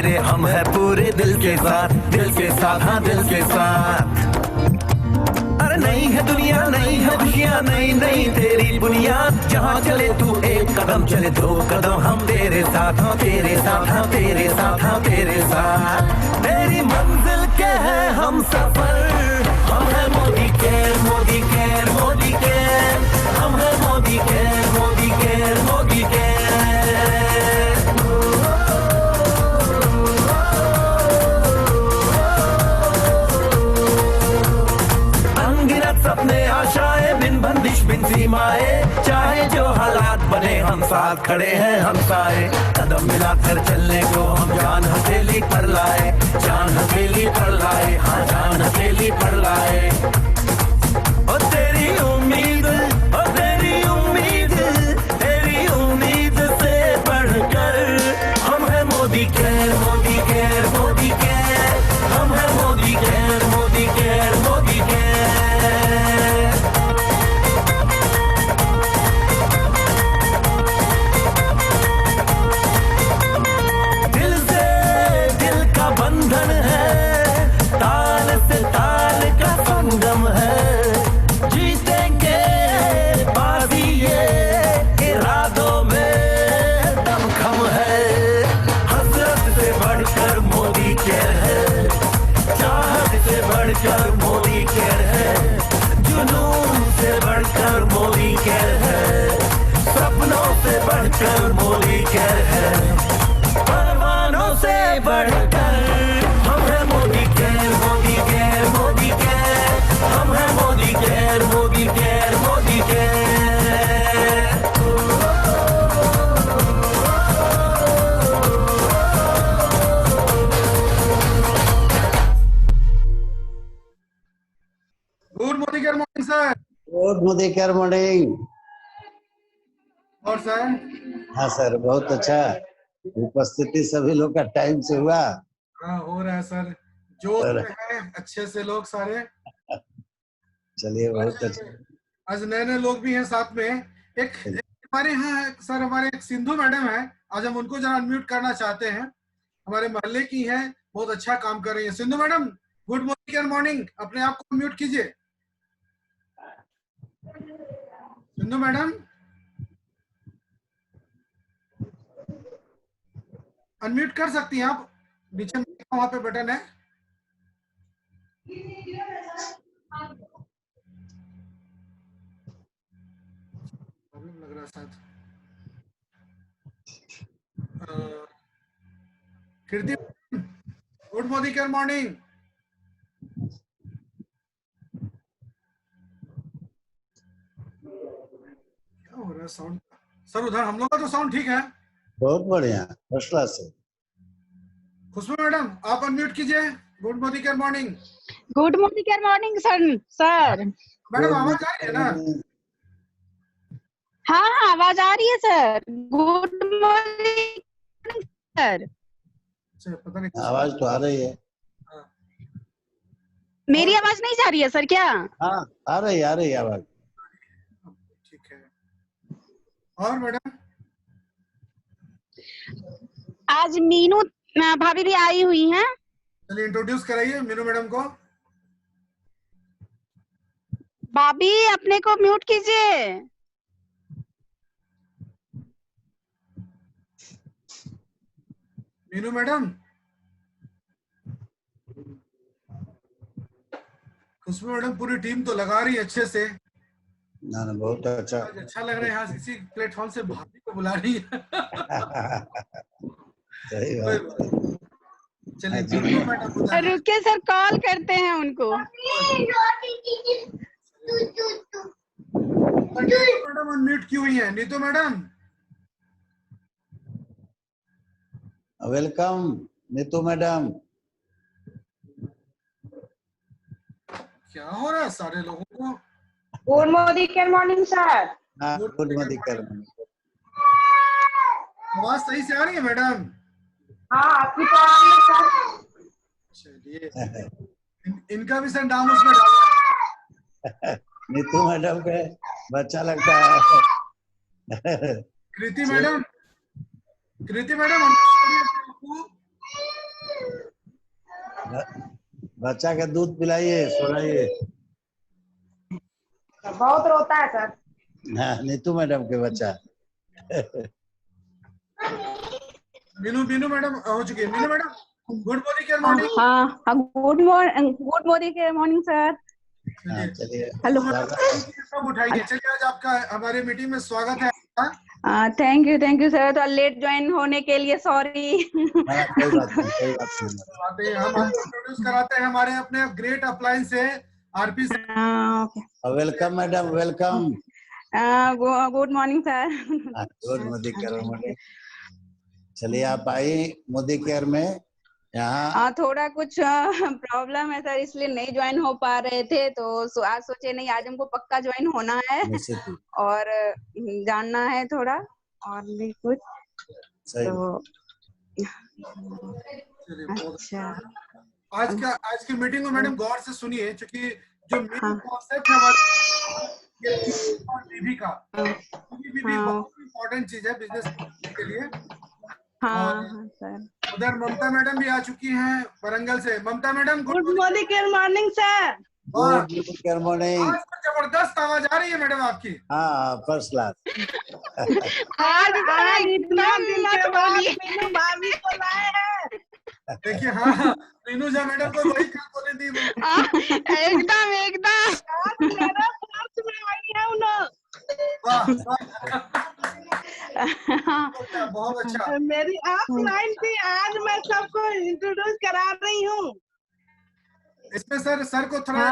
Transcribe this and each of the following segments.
तेरे हम है पूरे दिल के साथ, दिल के साथ, हाँ दिल के साथ। अरे नहीं है दुनिया, नहीं है खुशियाँ, नहीं नहीं तेरी बुनियाद। जहाँ चले तू एक कदम चले दो कदम, हम तेरे साथ, हाँ तेरे साथ, हाँ तेरे साथ, हाँ तेरे साथ। तेरी मंजिल के है हम सफर, हम है Modi care, Modi care, Modi care. हम है Modi care, Modi care, Modi care. अनगिनत सपने आशाएं, बिन बंदिश बिन सीमाएं। चाहे जो हालात बने हम साथ खड़े हैं हम साए। कदम मिलाकर चलने को हम जान हथेली पर लाए, जान हथेली पर लाए, हाँ जान हथेली पर लाए। ओ तेरी उम्मीद, ओ तेरी उम्मीद, तेरी उम्मीद से बढ़कर हम है Modi care, Modi care, Modi care. हम है Modi care, Modi care, Modi care. दिल से दिल का बंधन है, ताल से ताल का संगम है। जीतेंगे बाजी ये इरादों में दमखम है। हसरत से बढ़कर मोदी केयर है, चाहत से बढ़कर मोदी केयर है। जुनून से बढ़कर मोदी केयर है, सपनों से बढ़कर मोदी केयर है। परवानों से बढ़कर हम है Modi care, Modi care, Modi care. हम है Modi care, Modi care, Modi care. Good Modi care morning sir. Good Modi care morning. और सर? हाँ सर, बहुत अच्छा। उपस्थिति सभी लोग का टाइम से हुआ। हाँ हो रहा है सर, जोश सर में है अच्छे से लोग सारे। चलिए, बहुत अच्छा। आज नए नए लोग भी हैं साथ में। एक हमारे यहाँ सर, हमारे एक सिंधु मैडम है, आज हम उनको जरा अनम्यूट करना चाहते हैं। हमारे मोहल्ले की हैं, बहुत अच्छा काम कर रही है। Sindhu madam, good Modi care morning, अपने आप को म्यूट कीजिए। सिंधु मैडम अनम्यूट कर सकती हैं आप, नीचे वहां पे बटन है। प्रॉब्लम लग रहा है शायद। कीर्ति, गुड मोदी केयर मॉर्निंग। क्या हो रहा है साउंड? सर उधर हम लोग का तो साउंड ठीक है। बहुत बढ़िया, फर्स्ट क्लास है। खुशबू मैडम आप अनम्यूट कीजिए। Good Modi care morning. Good morning care morning sir. Madam आवाज आ रही है ना? हाँ हाँ आवाज आ रही है सर। Good morning sir. अच्छा, पता नहीं आवाज तो आ रही है। मेरी आवाज नहीं जा रही है सर क्या? हाँ आ रही आवाज। ठीक है। और मैडम? आज मीनू भाभी भी आई हुई हैं। चलिए इंट्रोड्यूस कराइए मीनू मैडम को। भाभी अपने को म्यूट कीजिए। मीनू मैडम, खुशबू मैडम पूरी टीम तो लगा रही है अच्छे से। ना बहुत अच्छा। आज अच्छा लग रहा है, यहाँ किसी प्लेटफॉर्म से भाभी को बुला रही है। सही बात। चलिए मीनू मैडम रुके सर, कॉल करते हैं उनको। मैडम अनम्यूट की हुई है। Neetu madam welcome Neetu madam. क्या हो रहा है सारे लोगों को? Good Modi care morning sir. हाँ गुड मोदी केयर मॉर्निंग। आवाज सही से आ रही है मैडम? हाँ आपकी तो आ रही है सर। चलिए इनका भी सर नाम उसमें डालना। नीतू मैडम पे बच्चा लगता है। कृति मैडम, कृति मैडम बच्चा के दूध पिलाइए, सुलाइए। बहुत रोता है सर। हाँ, नीतू मैडम के बच्चा। मीनू मैडम हो चुकी है। Meenu madam, good morning, good morning. हाँ, गुड मॉर्निंग सर। हाँ, चलिए। हेलो। सब उठाइए। चलिए, आज आपका हमारे मीटिंग में स्वागत है आपका। Thank you sir. तो लेट ज्वाइन होने के लिए सॉरी। हाँ, कोई बात नहीं, कोई बात नहीं। आते हैं हम आपको इंट्रोड्यूस कराते हैं हमारे अपने ग्रेट अप्लायंस से RP. Welcome madam, welcome. Good morning sir. Good Modi care morning. चलिए, आप आई मोदी केयर में। यहाँ थोड़ा कुछ प्रॉब्लम है सर, इसलिए नहीं ज्वाइन हो पा रहे थे। तो आज सोचे नहीं, आज हमको पक्का ज्वाइन होना है और जानना है थोड़ा और भी कुछ। तो अच्छा, आज की मीटिंग को मैडम गौर से सुनिए, क्योंकि जो मेन कॉन्सेप्ट है हमारे बीबी का, बीबी बहुत इम्पोर्टेंट चीज है बिजनेस के लिए। हाँ सर। उधर ममता मैडम भी आ चुकी हैं वरंगल से। Mamta madam, good morning sir. Good care morning. आज तो जबरदस्त आवाज आ रही है मैडम आपकी। हाँ, फर्स्ट क्लास। आज इतना दिन के बाद मीनू भाभी को लाए हैं। देखिए, हाँ, मीनू झा मैडम को वही क्या बोले थी वो। एकदम आज मेरा फर्स्ट में आई है उन्होंने। वाह, बहुत अच्छा। मेरी ऑफलाइन थी, आज मैं सबको इंट्रोड्यूस करा रही हूँ। इसमें सर को थोड़ा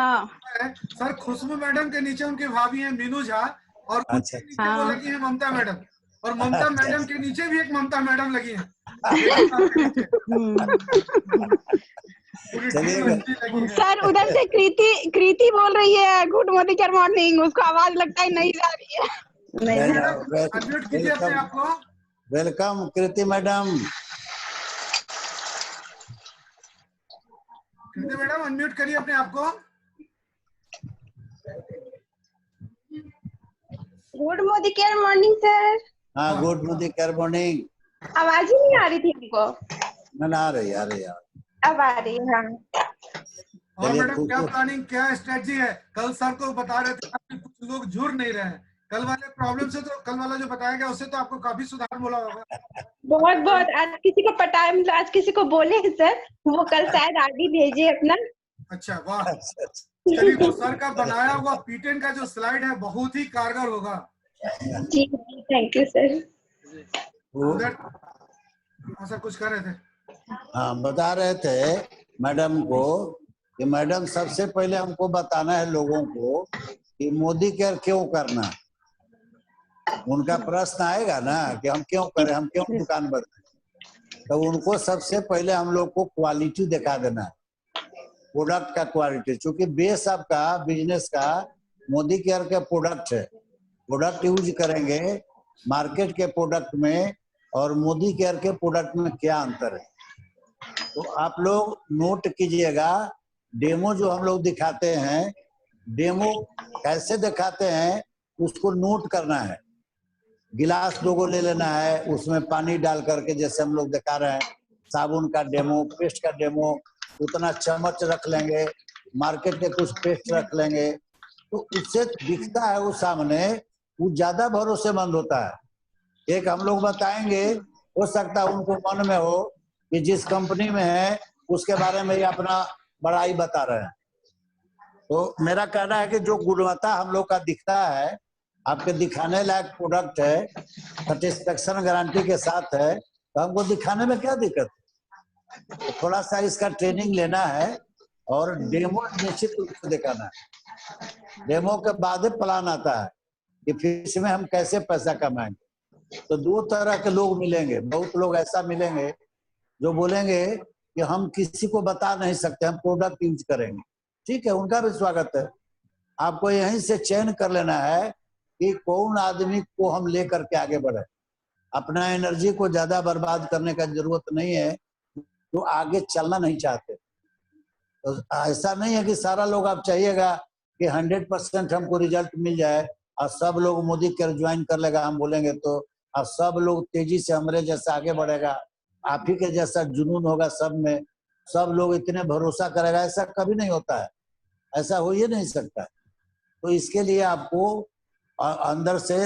है। सर, खुशबू मैडम के नीचे उनकी भाभी है मीनू झा, और उनके नीचे वो लगी है ममता मैडम, और ममता मैडम के नीचे भी एक ममता मैडम लगी है। सर, उधर से कृति बोल रही है गुड मॉर्निंग। उसको आवाज लगता है नहीं जा रही है। अनम्यूट कीजिए अपने आप को। वेलकम कृति मैडम। कृति मैडम, अनम्यूट करिए अपने आप को। Good morning sir. हाँ, गुड मोदी केयर मॉर्निंग। आवाज ही नहीं आ रही थी हमको। ना, आ रही यार। अब आ रही है। और मैडम, क्या प्लानिंग, क्या स्ट्रेटजी है? कल सर को बता रहे थे कि कुछ लोग जुड़ नहीं रहे हैं। कल वाले प्रॉब्लम से, तो कल वाला जो बताया गया उससे तो आपको काफी सुधार मिला होगा। बहुत आज किसी को पटाया, मतलब आज किसी को बोले सर, वो कल शायद आगे भेजे अपना। अच्छा, वाह। चलिए, वो सर का बनाया हुआ पीटेन का जो स्लाइड है बहुत ही कारगर होगा। जी, थैंक यू सर। सर कुछ कर रहे थे? हाँ, बता रहे थे मैडम को कि मैडम, सबसे पहले हमको बताना है लोगों को कि मोदी केयर क्यों करना। उनका प्रश्न आएगा ना कि हम क्यों करें, हम क्यों दुकान बनाए। तो उनको सबसे पहले हम लोग को क्वालिटी दिखा देना है, प्रोडक्ट का क्वालिटी। क्योंकि बेस आपका बिजनेस का मोदी केयर के प्रोडक्ट है। प्रोडक्ट यूज करेंगे मार्केट के प्रोडक्ट में और मोदी केयर के प्रोडक्ट में क्या अंतर है। तो आप लोग नोट कीजिएगा, डेमो जो हम लोग दिखाते हैं, डेमो कैसे दिखाते हैं उसको नोट करना है। गिलास 2 ले लेना है, उसमें पानी डाल करके, जैसे हम लोग दिखा रहे हैं, साबुन का डेमो, पेस्ट का डेमो, उतना चम्मच रख लेंगे, मार्केट के कुछ पेस्ट रख लेंगे, तो उससे दिखता है वो सामने, वो ज्यादा भरोसेमंद होता है। एक हम लोग बताएंगे, हो सकता है उनको मन में हो कि जिस कंपनी में है उसके बारे में ये अपना बड़ाई बता रहे हैं। तो मेरा कहना है कि जो गुणवत्ता हम लोग का दिखता है, आपके दिखाने लायक प्रोडक्ट है, सेटिस्फेक्शन गारंटी के साथ है, तो हमको दिखाने में क्या दिक्कत है। तो थोड़ा सा इसका ट्रेनिंग लेना है और डेमो निश्चित रूप से दिखाना है। डेमो के बाद ही प्लान आता है कि फिर इसमें हम कैसे पैसा कमाएंगे। तो 2 तरह के लोग मिलेंगे। बहुत लोग ऐसा मिलेंगे जो बोलेंगे कि हम किसी को बता नहीं सकते, हम प्रोडक्ट यूज करेंगे। ठीक है, उनका भी स्वागत है। आपको यहीं से चयन कर लेना है कि कौन आदमी को हम लेकर के आगे बढ़े। अपना एनर्जी को ज्यादा बर्बाद करने का जरूरत नहीं है, तो आगे चलना नहीं चाहते। तो ऐसा नहीं है कि सारा लोग आप चाहिएगा कि 100% हमको रिजल्ट मिल जाए और सब लोग मोदी केयर ज्वाइन कर लेगा, हम बोलेंगे तो और सब लोग तेजी से हमारे जैसा आगे बढ़ेगा। आप ही के जैसा जुनून होगा सब में, सब लोग इतने भरोसा करेगा, ऐसा कभी नहीं होता है, ऐसा हो ही नहीं सकता है। तो इसके लिए आपको अंदर से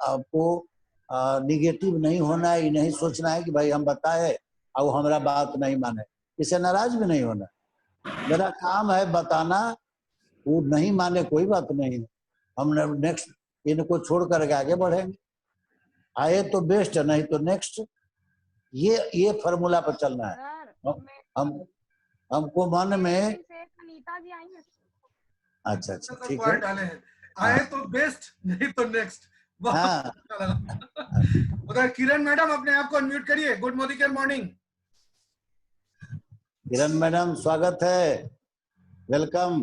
आपको निगेटिव नहीं होना है, ये नहीं सोचना है कि भाई हम बताए और हमारा बात नहीं माने, इससे नाराज भी नहीं होना। मेरा काम है बताना, वो नहीं माने कोई बात नहीं, हम नेक्स्ट इनको छोड़ करके आगे बढ़ेंगे। आए तो बेस्ट, नहीं तो नेक्स्ट। ये फार्मूला पर चलना है। हम हमको मन में अनीता जी आई है। अच्छा अच्छा ठीक है। पॉइंट डाले हैं, आए तो बेस्ट नहीं तो नेक्स्ट। हाँ उधर किरण मैडम अपने आप को अनम्यूट करिए। Good Modi care morning. Kiran madam स्वागत है, वेलकम।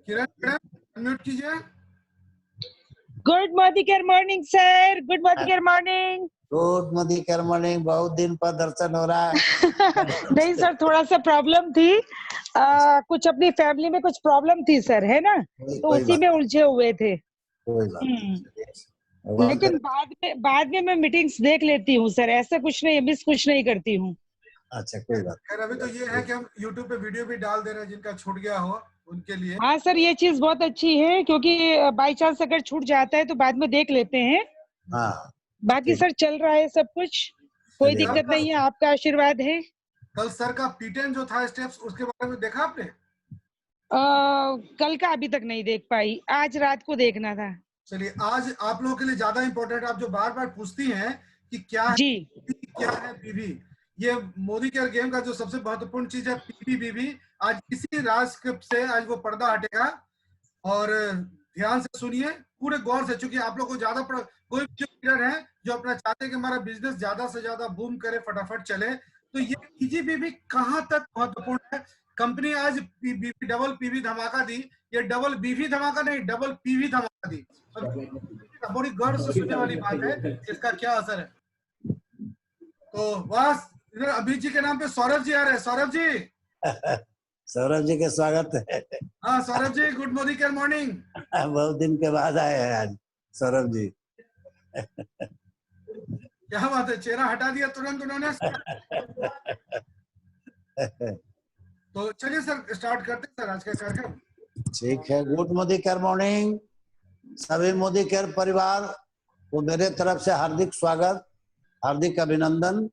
किरण मैडम अनम्यूट कीजिए। Good Modi care morning sir, good Modi care morning. Good Modi care morning, बहुत दिन पर दर्शन हो रहा है। नहीं सर, थोड़ा सा प्रॉब्लम थी, कुछ अपनी फैमिली में कुछ प्रॉब्लम थी सर, है ना, तो कोई उसी में उलझे हुए थे। कोई बात नहीं। लेकिन बाद में मैं मीटिंग्स देख लेती हूँ सर, ऐसा कुछ नहीं, मिस कुछ नहीं करती हूँ। अच्छा कोई बात। खैर अभी तो ये है कि हम YouTube पे वीडियो भी डाल दे रहे हैं, जिनका छूट गया हो उनके लिए। हाँ सर, ये चीज बहुत अच्छी है, क्योंकि बाई चांस अगर छूट जाता है तो बाद में देख लेते हैं। हाँ बाकी सर चल रहा है सब कुछ, कोई चलिए। दिक्कत नहीं है, आपका आशीर्वाद है। कल सर का P10 जो था स्टेप्स, उसके बारे में देखा आपने? कल का अभी तक नहीं देख पाई, आज रात को देखना था। चलिए आज आप लोगों के लिए ज्यादा इंपॉर्टेंट, आप जो बार बार पूछती हैं कि क्या है जी क्या है पीवी, ये मोदी केयर गेम का जो सबसे महत्वपूर्ण चीज है पीवी बीवी। आज इसी राज से आज वो पर्दा हटेगा, और ध्यान से सुनिए पूरे गौर से, क्योंकि आप लोग को ज्यादा कोई भी जो लीडर है जो अपना चाहते हैं कि हमारा बिजनेस ज्यादा से ज्यादा बूम करे, फटाफट चले, तो ये पीजीबीवी कहां तक महत्वपूर्ण है। कंपनी आज डबल पीवी धमाका दी, ये डबल बीवी धमाका नहीं, डबल पीवी धमाका दी। बड़ी गौर से सुनने वाली बात है, इसका क्या असर है। तो बस इधर अभिजीत जी के नाम पे सौरभ जी आ रहे हैं। सौरभ जी। सौरभ जी के स्वागत है। हाँ Saurabh ji, good Modi care morning. बहुत दिन के बाद आए हैं आज सौरभ जी। क्या बात है, चेहरा हटा दिया तुरंत उन्होंने। तो चलिए सर स्टार्ट करते हैं सर आज का कार्यक्रम। ठीक है, गुड मोदी केयर मॉर्निंग। सभी मोदी केयर परिवार को मेरे तरफ से हार्दिक स्वागत, हार्दिक अभिनंदन,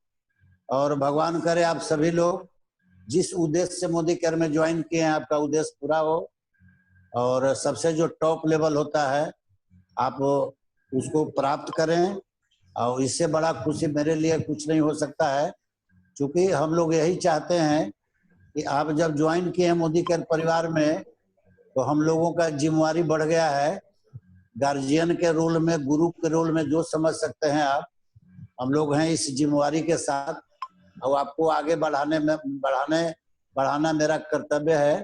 और भगवान करे आप सभी लोग जिस उद्देश्य से मोदी केयर में ज्वाइन किए हैं आपका उद्देश्य पूरा हो, और सबसे जो टॉप लेवल होता है आप उसको प्राप्त करें। और इससे बड़ा खुशी मेरे लिए कुछ नहीं हो सकता है, क्योंकि हम लोग यही चाहते हैं कि आप जब ज्वाइन किए हैं मोदी केयर परिवार में, तो हम लोगों का जिम्मेवारी बढ़ गया है। गार्जियन के रोल में, गुरु के रोल में, जो समझ सकते हैं आप, हम लोग हैं इस जिम्मेवारी के साथ, और आपको आगे बढ़ाना मेरा कर्तव्य है।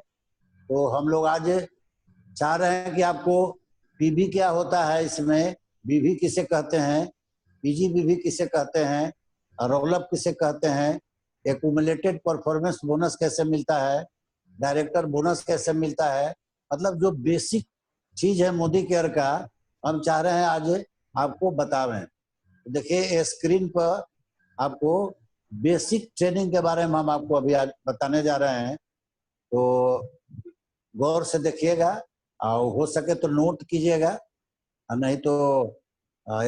तो हम लोग आज चाह रहे हैं कि आपको पीवी क्या होता है, इसमें बीवी किसे कहते हैं, पीजीबीवी किसे कहते हैं, रोल-अप किसे कहते हैं, एक्यूमुलेटेड परफॉर्मेंस बोनस कैसे मिलता है, डायरेक्टर बोनस कैसे मिलता है, मतलब जो बेसिक चीज है मोदी केयर का, हम चाह रहे हैं आज आपको बतावें। देखिए स्क्रीन पर आपको बेसिक ट्रेनिंग के बारे में हम आपको अभी आज बताने जा रहे हैं, तो गौर से देखिएगा, और हो सके तो नोट कीजिएगा, नहीं तो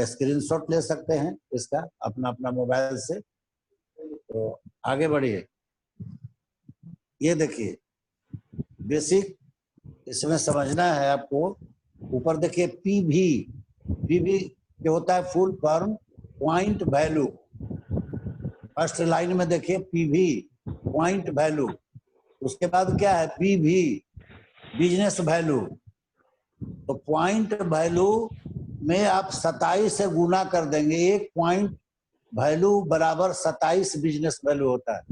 स्क्रीनशॉट ले सकते हैं इसका अपना अपना मोबाइल से। तो आगे बढ़िए। ये देखिए बेसिक इसमें समझना है आपको। ऊपर देखिए पीवी, पीवी जो होता है full form point value. First line में देखिए पीवी पॉइंट वैल्यू, उसके बाद क्या है पीवी बिजनेस वैल्यू। तो पॉइंट वैल्यू में आप 27 से गुना कर देंगे, एक पॉइंट वैल्यू बराबर 27 बिजनेस वैल्यू होता है।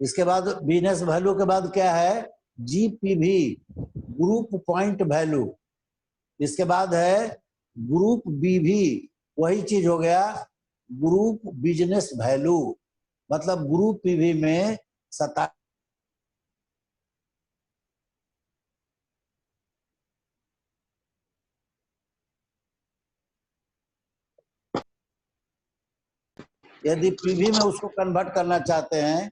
इसके बाद बिजनेस वैल्यू के बाद क्या है जीपीवी, ग्रुप पॉइंट वैल्यू। इसके बाद है ग्रुप बीवी, वही चीज हो गया ग्रुप बिजनेस वैल्यू, मतलब ग्रुप पीवी में 27। यदि पीवी में उसको कन्वर्ट करना चाहते हैं,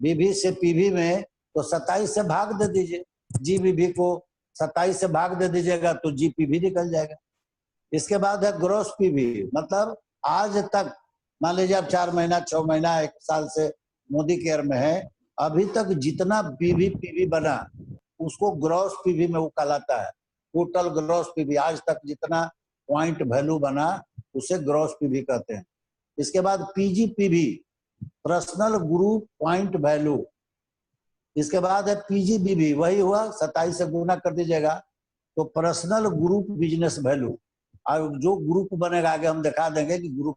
बीवी से पीवी में, तो 27 से भाग दे दीजिए। जीबीवी को 27 से भाग दे दीजिएगा तो जीपीवी निकल जाएगा। इसके बाद है ग्रॉस पीवी, मतलब आज तक मान लीजिए आप 4 महीना 6 महीना 1 साल से मोदी केयर में है, अभी तक जितना पीवी बना उसको ग्रॉस पीवी में वो कहलाता है। टोटल ग्रॉस पीवी आज तक जितना पॉइंट वैल्यू बना उसे ग्रॉस पीवी कहते हैं। इसके बाद पीजीपीवी, पर्सनल ग्रुप पॉइंट वैल्यू। इसके बाद है पीजीबीवी, वही हुआ 27 से गुना कर दीजिएगा तो पर्सनल ग्रुप बिजनेस वैल्यू। और जो ग्रुप बनेगा आगे हम दिखा देंगे कि ग्रुप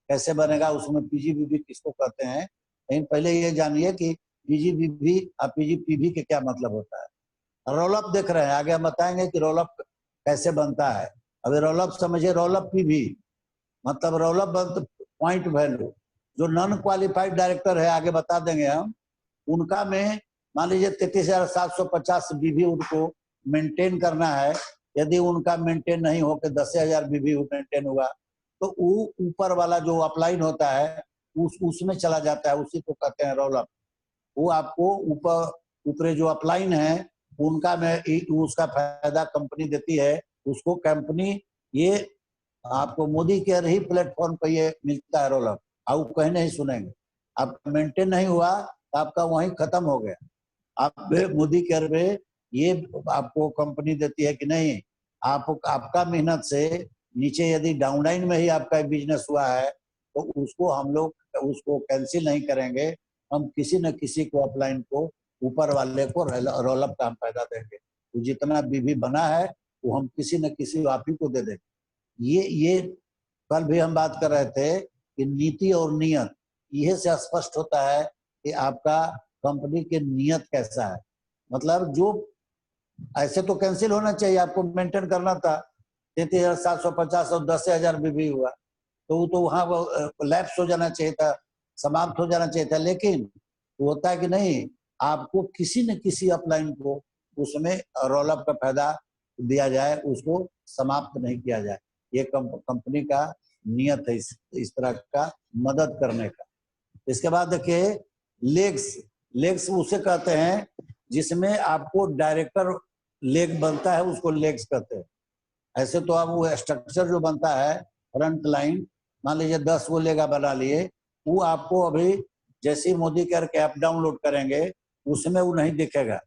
कैसे बनेगा, उसमें पीजीबीवी किसको कहते हैं। लेकिन पहले ये जानिए कि पीजीबीवी और पीजीपीवी के क्या मतलब होता है। रोलअप देख रहे हैं, आगे हम बताएंगे कि रोलअप कैसे बनता है। अभी रोलअप समझिए, रोलअप पीवी मतलब रोलअप पॉइंट वैल्यू। जो नॉन क्वालिफाइड डायरेक्टर है आगे बता देंगे हम, उनका में मान लीजिए 33,750 बीवी उनको मेंटेन करना है। यदि उनका मेंटेन नहीं हो के 10,000 बीवी मेंटेन हुआ तो वो ऊपर वाला जो अपलाइन होता है उसमें चला जाता है, उसी को कहते हैं रोलअप। वो आपको ऊपर जो अपलाइन है उनका में उसका फायदा कंपनी देती है उसको। कंपनी ये आपको मोदी केयर ही प्लेटफॉर्म पर ये मिलता है रोलअप। आप कहीं नहीं सुनेंगे, आपका मेंटेन नहीं हुआ तो आपका वहीं खत्म हो गया। आप मोदी केयर में ये आपको कंपनी देती है कि नहीं, आपका मेहनत से नीचे यदि डाउनलाइन में ही आपका बिजनेस हुआ है तो उसको हम लोग उसको कैंसिल नहीं करेंगे। हम किसी न किसी को अपलाइन को ऊपर वाले को रोलअप का हम फायदा देंगे। तो जितना बीवी बना है वो हम किसी न किसी आप ही को दे देंगे। ये कल भी हम बात कर रहे थे कि नीति और नियत, यह से स्पष्ट होता है कि आपका कंपनी के नियत कैसा है। मतलब जो ऐसे तो कैंसिल होना चाहिए, आपको मेंटेन करना था 33,750 और 10,000 बीवी हुआ तो वो तो वहां लैप्स हो जाना चाहिए था, समाप्त हो जाना चाहिए था। लेकिन होता है कि नहीं, आपको किसी न किसी अपलाइन को उसमें रोलअप का फायदा दिया जाए, उसको समाप्त नहीं किया जाए। ये कंपनी का नियत है इस तरह का मदद करने का। इसके बाद देखिए लेग्स उसे कहते हैं जिसमें आपको डायरेक्टर लेग बनता है, उसको लेग्स कहते हैं। ऐसे तो अब वो स्ट्रक्चर जो बनता है फ्रंट लाइन, मान लीजिए 10 वो लेगा बना लिए, वो आपको अभी जैसे मोदी केयर के ऐप डाउनलोड करेंगे उसमें वो नहीं दिखेगा।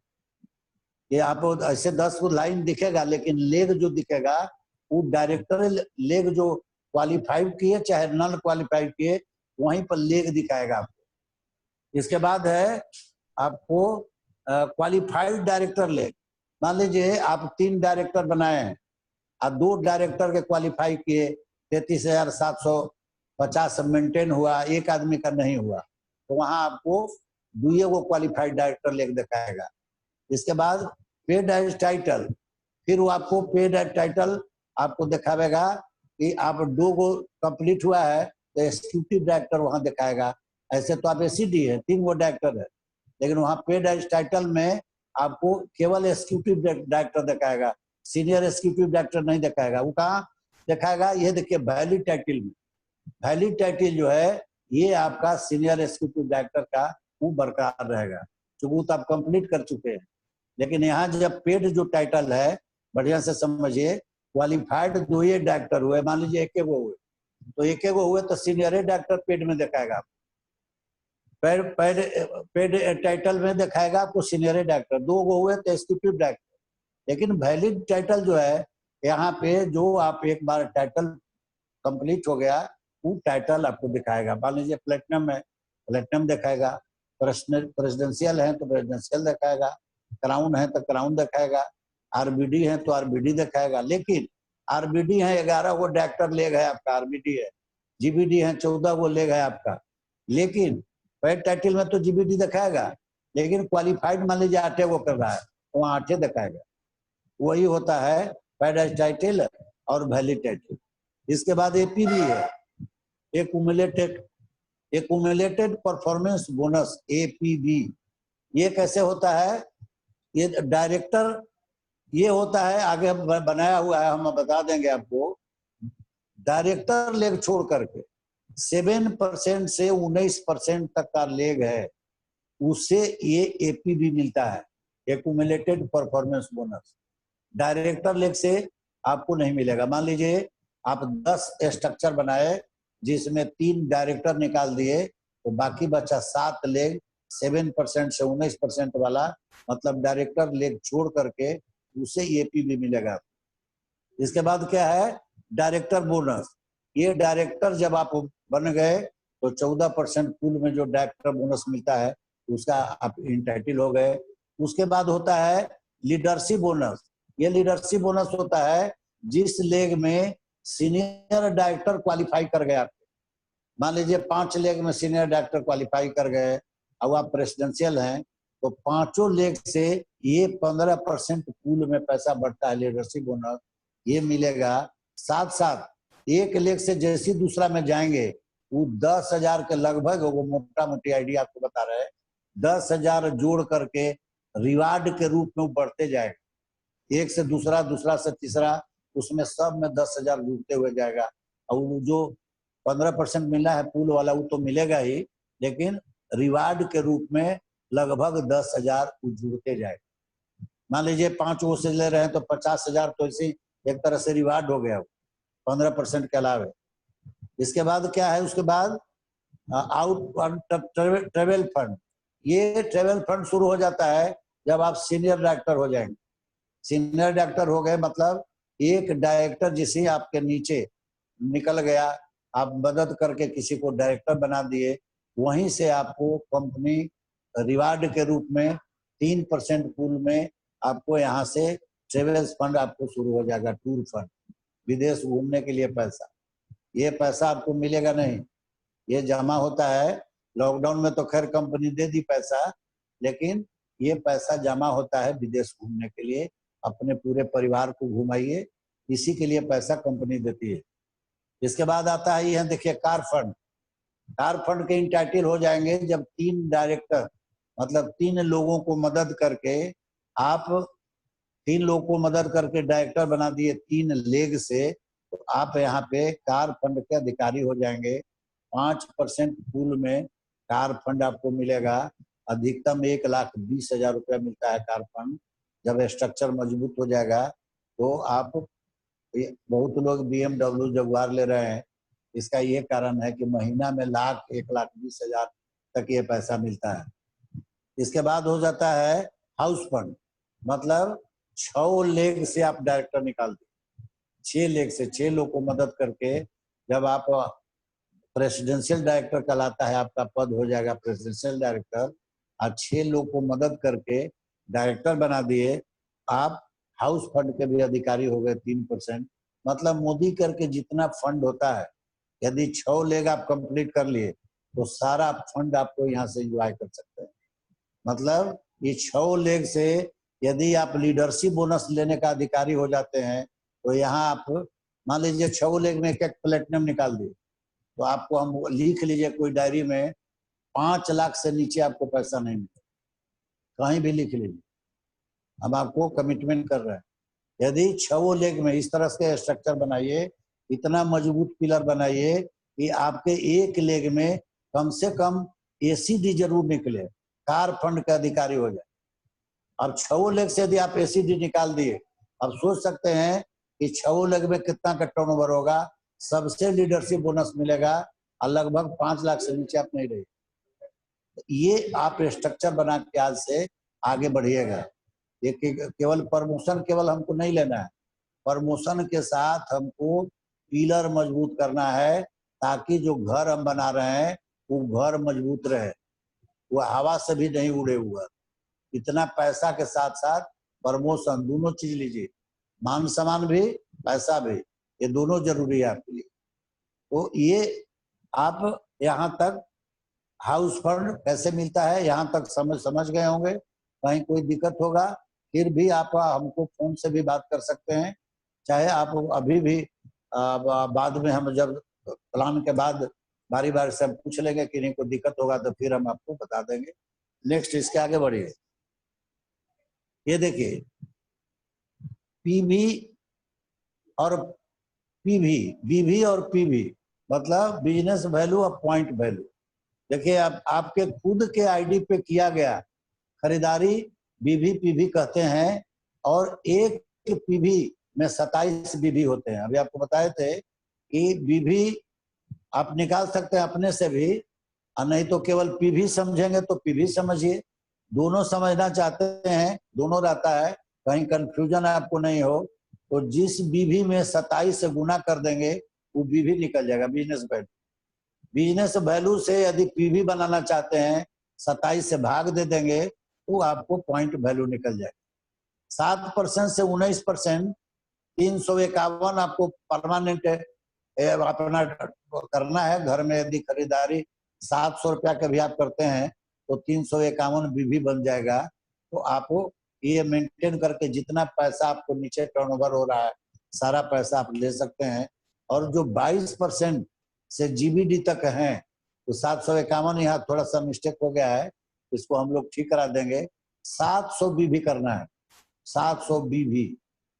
ये आप ऐसे 10 वो लाइन दिखेगा, लेकिन लेग जो दिखेगा वो डायरेक्टर लेग जो क्वालिफाइड किए चाहे नॉन क्वालिफाइड किए वहीं पर लेग दिखाएगा आपको। इसके बाद है आपको क्वालिफाइड डायरेक्टर लेग। मान लीजिए आप 3 डायरेक्टर बनाए हैं और 2 डायरेक्टर के क्वालिफाई किए, 33,750 मेंटेन हुआ, एक आदमी का नहीं हुआ तो वहां आपको 2 को क्वालिफाइड डायरेक्टर लेग दिखाएगा। इसके बाद पेड एज टाइटल, फिर वो आपको पेड एज टाइटल आपको दिखाएगा कि आप 2 को कंप्लीट हुआ है तो एग्जीक्यूटिव डायरेक्टर वहां दिखाएगा। ऐसे तो आप एसीडी है, 3 वो डायरेक्टर है, लेकिन वहां पेड एज टाइटल में आपको केवल एग्जीक्यूटिव डायरेक्टर दिखाएगा, सीनियर एग्जीक्यूटिव डायरेक्टर नहीं दिखाएगा। वो कहाँ दिखाएगा, ये देखिए वैलिड टाइटल में। वैलिड टाइटल जो है ये आपका सीनियर एग्जीक्यूटिव डायरेक्टर का वो बरकरार रहेगा, क्योंकि वो तो आप कंप्लीट कर चुके हैं। लेकिन यहाँ जब पेड जो टाइटल है, बढ़िया से समझिए, क्वालिफाइड 2 डायरेक्टर हुए, मान लीजिए 1 हुए तो 1 हुए तो सीनियर डायरेक्टर पेड में दिखाएगा। पेड टाइटल में दिखाएगा आपको सीनियर डायरेक्टर, 2 हुए तो एग्जीक्यूटिव डायरेक्टर। लेकिन वैलिड टाइटल जो है यहाँ पे, जो आप एक बार टाइटल कंप्लीट हो गया वो टाइटल आपको दिखाएगा। मान लीजिए प्लेटिनम है, प्लेटिनम दिखाएगा, प्रेसिडेंशियल है तो प्रेसिडेंशियल दिखाएगा, क्राउन है तो क्राउन दिखाएगा, आरबीडी है तो आरबीडी दिखाएगा। लेकिन आरबीडी है 11 वो डायरेक्टर लेग है आपका, आरबीडी है, जीबीडी है 14 वो लेग है आपका। लेकिन पेड टाइटल में तो जीबीडी दिखाएगा, लेकिन क्वालिफाइड मान लीजिए 8 वो कर रहा है तो वहाँ 8 दिखाएगा। वही होता है पेड एज टाइटल और वैलिड टाइटल। इसके बाद एपीबी है, एक्यूमुलेटेड परफॉर्मेंस बोनस, एपीबी। ये कैसे होता है, ये डायरेक्टर ये होता है, आगे बनाया हुआ है, हम बता देंगे आपको। डायरेक्टर लेग छोड़ करके 7% से 19% तक का लेग है, उससे ये एपी भी मिलता है, accumulated performance bonus. Director leg से आपको नहीं मिलेगा। मान लीजिए आप 10 स्ट्रक्चर बनाए जिसमें 3 डायरेक्टर निकाल दिए, तो बाकी बचा 7 लेग, 7% से 19% वाला, मतलब डायरेक्टर लेग छोड़ करके उसे एपी भी मिलेगा। इसके बाद क्या है, डायरेक्टर बोनस। ये डायरेक्टर जब आप बन गए तो 14% पूल में जो डायरेक्टर बोनस मिलता है उसका आप इंटाइटल हो गए। उसके बाद होता है लीडरशिप बोनस। ये लीडरशिप बोनस होता है जिस लेग में सीनियर डायरेक्टर क्वालिफाई कर गया। मान लीजिए 5 लेग में सीनियर डायरेक्टर क्वालिफाई कर गए, अब आप प्रेसिडेंशियल हैं, तो 5 लेग से ये 15% पूल में पैसा बढ़ता है, लीडरशिप बोनस ये मिलेगा। साथ साथ 1 लेग से जैसे दूसरा में जाएंगे वो 10,000 के लगभग, वो मोटा मोटी आइडिया आपको बता रहे हैं, 10,000 जोड़ करके रिवार्ड के रूप में बढ़ते जाएगा। एक से दूसरा, दूसरा से तीसरा, उसमें सब में 10,000 जुड़ते हुए जाएगा। और जो 15% मिला है पूल वाला वो तो मिलेगा ही, लेकिन रिवार्ड के रूप में लगभग 10,000 जुड़ते जाएगा। मान लीजिए 5 वो से ले रहे हैं तो 50,000, तो इसी एक तरह से रिवार्ड हो गया 15% के अलावे। इसके बाद क्या है, उसके बाद आउट ट्रेवल फंड। ये ट्रेवल फंड शुरू हो जाता है जब आप सीनियर डायरेक्टर हो जाएंगे। सीनियर डायरेक्टर हो गए मतलब एक डायरेक्टर जिसे आपके नीचे निकल गया, आप मदद करके किसी को डायरेक्टर बना दिए, वहीं से आपको कंपनी रिवार्ड के रूप में 3% पूल में आपको यहाँ से ट्रेवल्स फंड आपको शुरू हो जाएगा। टूर फंड, विदेश घूमने के लिए पैसा, ये पैसा आपको मिलेगा नहीं, ये जमा होता है। लॉकडाउन में तो खैर कंपनी दे दी पैसा, लेकिन ये पैसा जमा होता है विदेश घूमने के लिए, अपने पूरे परिवार को घुमाइए, इसी के लिए पैसा कंपनी देती है। इसके बाद आता है, ये देखिए कार फंड। कार फंड के इंटाइटल हो जाएंगे जब 3 डायरेक्टर, मतलब 3 लोगों को मदद करके, आप 3 लोगों को मदद करके डायरेक्टर बना दिए 3 लेग से, तो आप यहाँ पे कार फंड के अधिकारी हो जाएंगे। 5% पूल में कार फंड आपको मिलेगा। अधिकतम 1,20,000 रुपया मिलता है कार फंड। जब स्ट्रक्चर मजबूत हो जाएगा तो आप, बहुत लोग BMW जगुआर ले रहे हैं, इसका ये कारण है कि महीना में 1,20,000 तक ये पैसा मिलता है। इसके बाद हो जाता है हाउस फंड, मतलब 6 लेग से आप डायरेक्टर निकाल दें। 6 लेग से 6 लोग को मदद करके जब आप प्रेसिडेंशियल डायरेक्टर कहलाता है, आपका पद हो जाएगा प्रेसिडेंशियल डायरेक्टर, और 6 लोग को मदद करके डायरेक्टर बना दिए, आप हाउस फंड के भी अधिकारी हो गए 3%। मतलब मोदी करके जितना फंड होता है, यदि 6 लेग आप कंप्लीट कर लिए तो सारा फंड आपको यहाँ से एंजॉय कर सकते हैं। मतलब ये 6 लेग से यदि आप लीडरशिप बोनस लेने का अधिकारी हो जाते हैं, तो यहाँ आप मान लीजिए 6 लेग में एक प्लेटिनम निकाल दिए, तो आपको हम लिख लीजिए कोई डायरी में, 5 लाख से नीचे आपको पैसा नहीं मिलेगा, कहीं भी लिख लीजिए, हम आपको कमिटमेंट कर रहे हैं। यदि 6 लेग में इस तरह से स्ट्रक्चर बनाइए, इतना मजबूत पिलर बनाइए कि आपके एक लेग में कम से कम एसीडी जरूर निकले, कार फंड के अधिकारी हो जाए। अब 6 लेग से यदि आप एसीडी निकाल दिए, अब सोच सकते हैं कि 6 लेग में कितना का टर्नओवर होगा। सबसे लीडरशिप बोनस मिलेगा और लगभग 5 लाख से नीचे आप नहीं रहे। ये आप स्ट्रक्चर बना के आज से आगे बढ़िएगा। ये केवल प्रमोशन केवल हमको नहीं लेना है, प्रमोशन के साथ हमको पिलर मजबूत करना है, ताकि जो घर हम बना रहे हैं वो घर मजबूत रहे, वो हवा से भी नहीं उड़े हुआ। इतना पैसा के साथ साथ प्रमोशन, दोनों चीज लीजिए, मान सम्मान भी पैसा भी, ये दोनों जरूरी है आपके लिए। तो ये आप यहाँ तक हाउस फंड कैसे मिलता है यहाँ तक समझ गए होंगे। कहीं कोई दिक्कत होगा फिर भी आप हमको फोन से भी बात कर सकते हैं, चाहे आप अभी भी बाद में, हम जब प्लान के बाद बारी बारी से पूछ लेंगे कि नहीं कोई दिक्कत होगा तो फिर हम आपको बता देंगे। नेक्स्ट इसके आगे बढ़िए। ये देखिए पीवी और पीवी, बीवी और पीवी, मतलब बिजनेस वैल्यू और पॉइंट वैल्यू। देखिए अब आपके खुद के आईडी पे किया गया खरीदारी बीवी पीवी कहते हैं, और एक पीवी में 27 बीवी होते हैं। अभी आपको बताए थे कि बीवी आप निकाल सकते हैं अपने से भी, और नहीं तो केवल पीवी समझेंगे तो पीवी समझिए। दोनों समझना चाहते हैं, दोनों रहता है, कहीं कंफ्यूजन आपको नहीं हो तो जिस बीवी में 27 से गुना कर देंगे वो बीवी निकल जाएगा बिजनेस वैल्यू। बिजनेस वैल्यू से यदि पीवी बनाना चाहते हैं 27 से भाग दे देंगे तो आपको पॉइंट वैल्यू निकल जाएगा। 7% से 19%, 351 आपको परमानेंट अपना करना है। घर में यदि खरीदारी 700 रुपया के भी आप करते हैं तो 351 बीवी बन जाएगा। तो आपको ये मेंटेन करके जितना पैसा आपको नीचे टर्नओवर हो रहा है सारा पैसा आप ले सकते हैं। और जो 22% से जीबीडी तक हैं तो 751, यहाँ थोड़ा सा मिस्टेक हो गया है, इसको हम लोग ठीक करा देंगे। 700 बीवी करना है, 700 बीवी।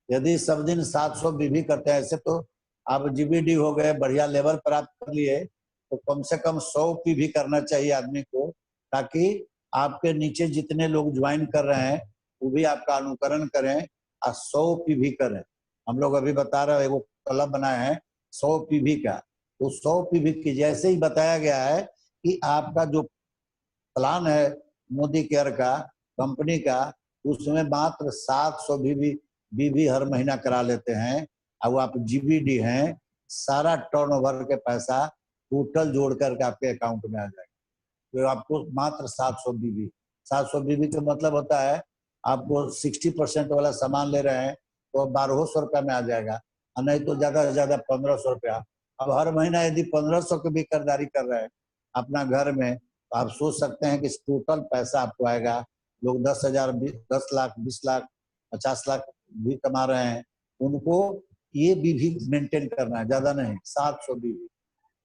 यदि सब दिन 700 बीवी करते हैं, ऐसे तो आप जीबीडी हो गए, बढ़िया लेवल पर आप कर लिए, तो कम से कम 100 पीवी करना चाहिए आदमी को, ताकि आपके नीचे जितने लोग ज्वाइन कर रहे हैं वो भी आपका अनुकरण करें और 100 पीवी करें। हम लोग अभी बता रहे हैं, वो क्लब बनाए हैं 100 पीवी का, तो 100 पीवी की जैसे ही बताया गया है कि आपका जो प्लान है मोदी केयर का कंपनी का, उसमें मात्र 700 बीवी हर महीना करा लेते हैं। अब आप जीबीडी हैं, सारा टर्नओवर के पैसा टोटल जोड़ करके आपके अकाउंट में आ जाएगा। तो आपको मात्र 700 बीवी, 700 बीवी का मतलब होता है आपको 60% वाला सामान ले रहे हैं तो 1200 रुपया में आ जाएगा, और नहीं तो ज्यादा से ज्यादा 1500 रुपया। अब हर महीना यदि 1500 की भी खरीदारी कर रहे हैं अपना घर में, तो आप सोच सकते हैं कि टोटल पैसा आपको आएगा। लोग 10,000, 10 लाख, 20 लाख, 50 लाख भी कमा रहे हैं, उनको ये बीवी मेंटेन करना है, ज्यादा नहीं, 700 बीवी।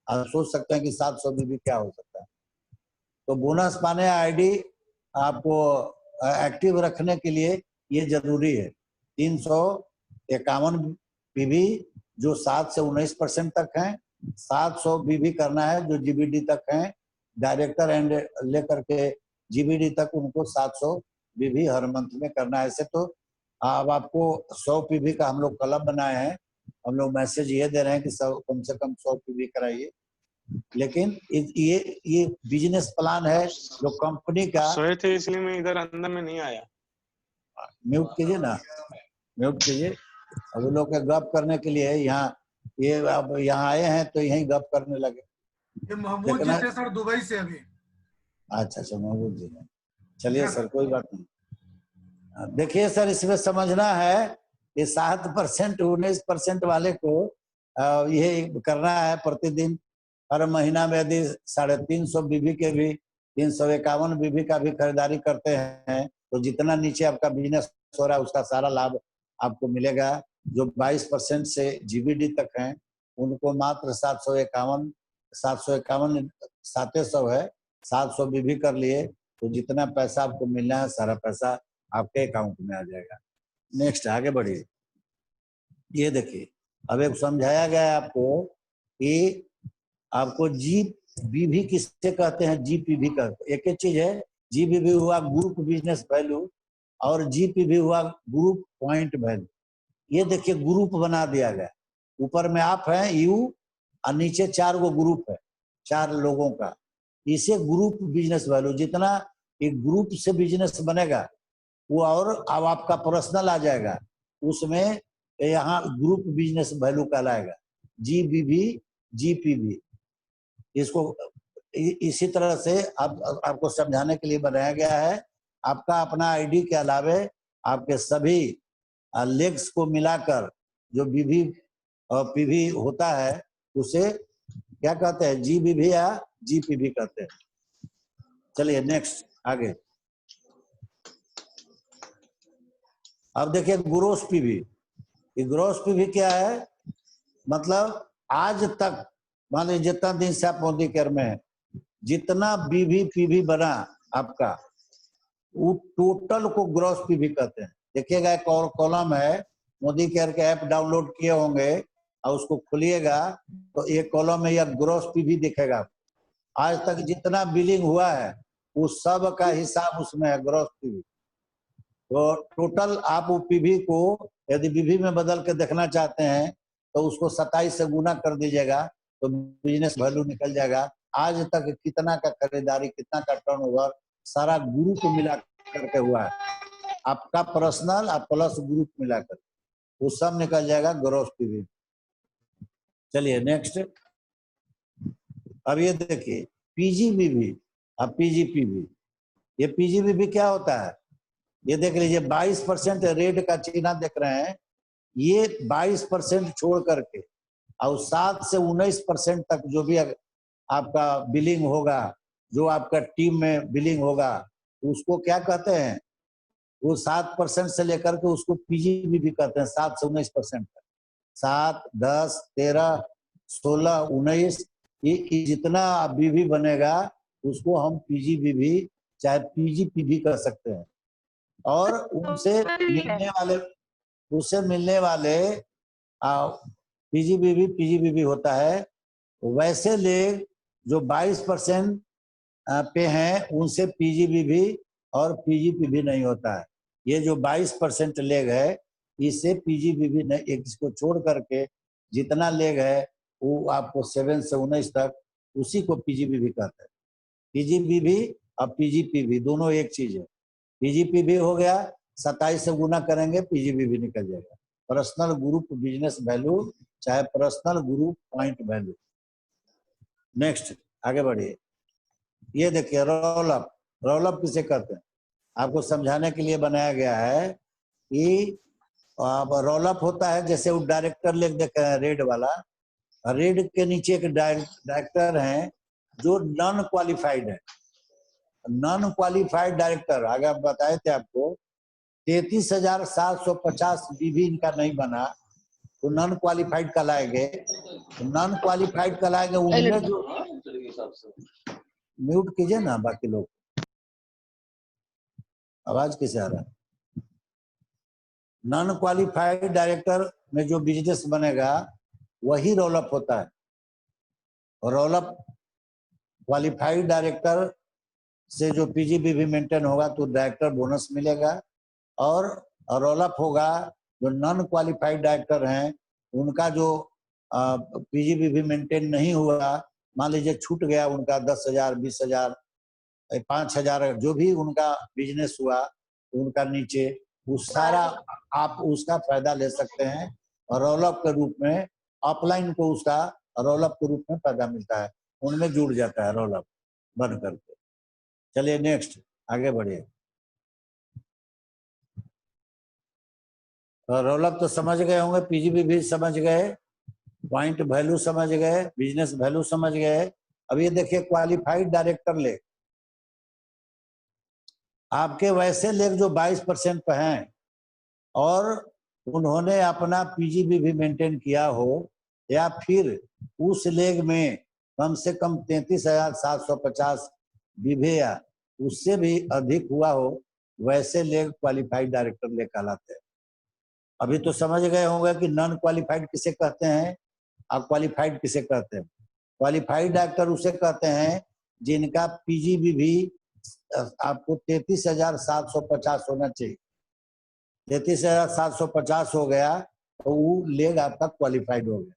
आप सोच सकते हैं कि 700 बीवी क्या हो सकता है। तो बोनस पाने आईडी आपको एक्टिव रखने के लिए ये जरूरी है। 351 बीवी जो 7 से 19% तक हैं, 700 बीवी करना है जो जीबीडी तक हैं, डायरेक्टर एंड लेकर के जीबीडी तक उनको 700 बीवी हर मंथ में करना है। ऐसे तो अब आपको 100 पीवी का हम लोग क्लब बनाए हैं, हम लोग मैसेज ये दे रहे हैं कि कम से कम 100 पीवी कराइए। लेकिन ये बिजनेस प्लान है जो कंपनी का। सोए थे इसलिए मैं इधर अंदर में नहीं आया। म्यूट कीजिए ना, म्यूट कीजिए। अब लोग के गप करने के लिए यहाँ, ये अब यहाँ आए हैं तो यही गप करने लगे। ये महमूद जी थे सर, दुबई से अभी। अच्छा, महमूद जी ने, चलिए सर कोई बात नहीं। देखिए सर, इसमें समझना है कि 7% 19% वाले को ये करना है प्रतिदिन। हर महीना में यदि 350 बीवी के भी 351 बीवी का भी खरीदारी करते हैं तो जितना नीचे आपका बिजनेस हो रहा है उसका सारा लाभ आपको मिलेगा। जो 22% से जीबीडी तक हैं उनको मात्र 751 700 है, 700 बीवी कर लिए तो जितना पैसा आपको मिलना है सारा पैसा आपके अकाउंट में आ जाएगा। नेक्स्ट आगे बढ़िए। ये देखिए, अब एक समझाया गया है आपको कि आपको जीबीवी किससे कहते हैं, जीपीवी कहते हैं। एक ही चीज है, जीबीवी हुआ ग्रुप बिजनेस वैल्यू और जीपीवी हुआ ग्रुप पॉइंट वैल्यू। ये देखिए ग्रुप बना दिया गया, ऊपर में आप हैं यू और नीचे 4 गो ग्रुप है, 4 लोगों का, इसे ग्रुप बिजनेस वैल्यू। जितना एक ग्रुप से बिजनेस बनेगा वो और अब आपका पर्सनल आ जाएगा, उसमें यहाँ ग्रुप बिजनेस वैल्यू कहलाएगा, जीबीवी जीपीवी। इसको इसी तरह से आपको समझाने के लिए बनाया गया है। आपका अपना आईडी के अलावे आपके सभी लेग्स को मिलाकर जो बीवी और पीवी होता है उसे क्या कहते हैं, जीबीवी या जीपीवी कहते हैं। चलिए नेक्स्ट आगे। अब देखिए ग्रोस पीवी। ये ग्रोस पीवी क्या है, मतलब आज तक मान लीजिए जितना दिन से आप मोदी केयर में है, जितना बीवी पीवी बना आपका वो टोटल को ग्रॉस पीवी कहते हैं। देखिएगा एक और कॉलम है, मोदी केयर के ऐप डाउनलोड किए होंगे और उसको खोलिएगा तो एक कॉलम में यह ग्रॉस पीवी दिखेगा। आज तक जितना बिलिंग हुआ है उस सब का हिसाब उसमें है, ग्रॉस पीवी। तो टोटल आप वो पीवी को यदि बीवी में बदल के देखना चाहते हैं तो उसको 27 से गुना कर दीजिएगा तो बिजनेस वैल्यू निकल जाएगा। आज तक कितना का खरीदारी, कितना का टर्नओवर, सारा ग्रुप मिला करके हुआ है, आपका पर्सनल और प्लस ग्रुप मिलाकर वो सब निकल जाएगा ग्रॉस पीवी। चलिए नेक्स्ट। अब ये देखिए पीजीबीवी और पीजीपीवी। ये पीजीबीवी क्या होता है ये देख लीजिए, 22% रेट का चिन्ह देख रहे हैं, ये 22% छोड़ करके और 7 से 19% तक जो भी आपका बिलिंग होगा, जो आपका टीम में बिलिंग होगा उसको क्या कहते हैं, वो 7% से लेकर के उसको पीजीबीवी कहते हैं। 7 से 19% तक, 7, 10, 13, 16, 19, ये जितना बीवी बनेगा उसको हम पीजीबीवी चाहे पीजीपीवी कर सकते हैं। और उनसे मिलने वाले पीजीबीवी होता है। वैसे लेग जो 22% पे हैं उनसे पीजीबीवी और पीजीपीवी नहीं होता है। ये जो 22% लेग है इससे पीजीबीवी नहीं, एक इसको छोड़ करके जितना लेग है वो आपको 7 से 19 तक उसी को पीजीबीवी कहते हैं। पीजीबीवी और पीजीपीवी दोनों एक चीज है। पीजीपीवी हो गया 27 से गुना करेंगे पीजीबीवी निकल जाएगा। पर्सनल ग्रुप बिजनेस वैल्यू चाहे personal group point value. Next आगे बढ़िए। ये देखिए रोल अप। रोल अप किसे कहते हैं आपको समझाने के लिए बनाया गया है कि रोल अप होता है जैसे वो डायरेक्टर लेख देखे हैं रेड वाला, रेड के नीचे एक डायरेक्टर है जो नॉन क्वालिफाइड है। नॉन क्वालिफाइड डायरेक्टर आगे आप बताए थे आपको 33,750 बीवी इनका नहीं बना तो नॉन क्वालिफाइड कहलाएंगे। नॉन क्वालिफाइड कहलाएंगे उनमें जो, म्यूट कीजिए ना बाकी लोग, आवाज कैसे आ रहा है। नॉन क्वालिफाइड डायरेक्टर में जो बिजनेस बनेगा वही रोल अप होता है। रोल अप क्वालिफाइड डायरेक्टर से जो पीजीबीवी मेंटेन होगा तो डायरेक्टर बोनस मिलेगा, और रोल अप होगा जो नॉन क्वालिफाइड डायरेक्टर हैं उनका जो पीजीबीवी मेंटेन नहीं हुआ, मान लीजिए छूट गया उनका 10,000, 20,000, 5,000 जो भी उनका बिजनेस हुआ उनका नीचे वो सारा आप उसका फायदा ले सकते हैं। और रोल अप के रूप में अपलाइन को उसका रोल अप के रूप में फायदा मिलता है, उनमें जुड़ जाता है रोल अप बन करके। चलिए नेक्स्ट आगे बढ़िए। तो रोल अप तो समझ गए होंगे, पीजीबीवी समझ गए, पॉइंट वैल्यू समझ गए, बिजनेस वैल्यू समझ गए। अब ये देखिए क्वालिफाइड डायरेक्टर लेग। आपके वैसे लेग जो 22% पे हैं और उन्होंने अपना पीजीबीवी मेंटेन किया हो या फिर उस लेग में कम से कम 33,750 बीवी या उससे भी अधिक हुआ हो, वैसे लेग क्वालिफाइड डायरेक्टर लेग कहलाते हैं। अभी तो समझ गए होंगे कि नॉन क्वालिफाइड किसे कहते हैं और क्वालिफाइड किसे कहते हैं। क्वालिफाइड डायरेक्टर उसे कहते हैं जिनका पीजीबीवी आपको 33,750 होना चाहिए। 33,750 हो गया तो वो लेग आपका क्वालिफाइड हो गया।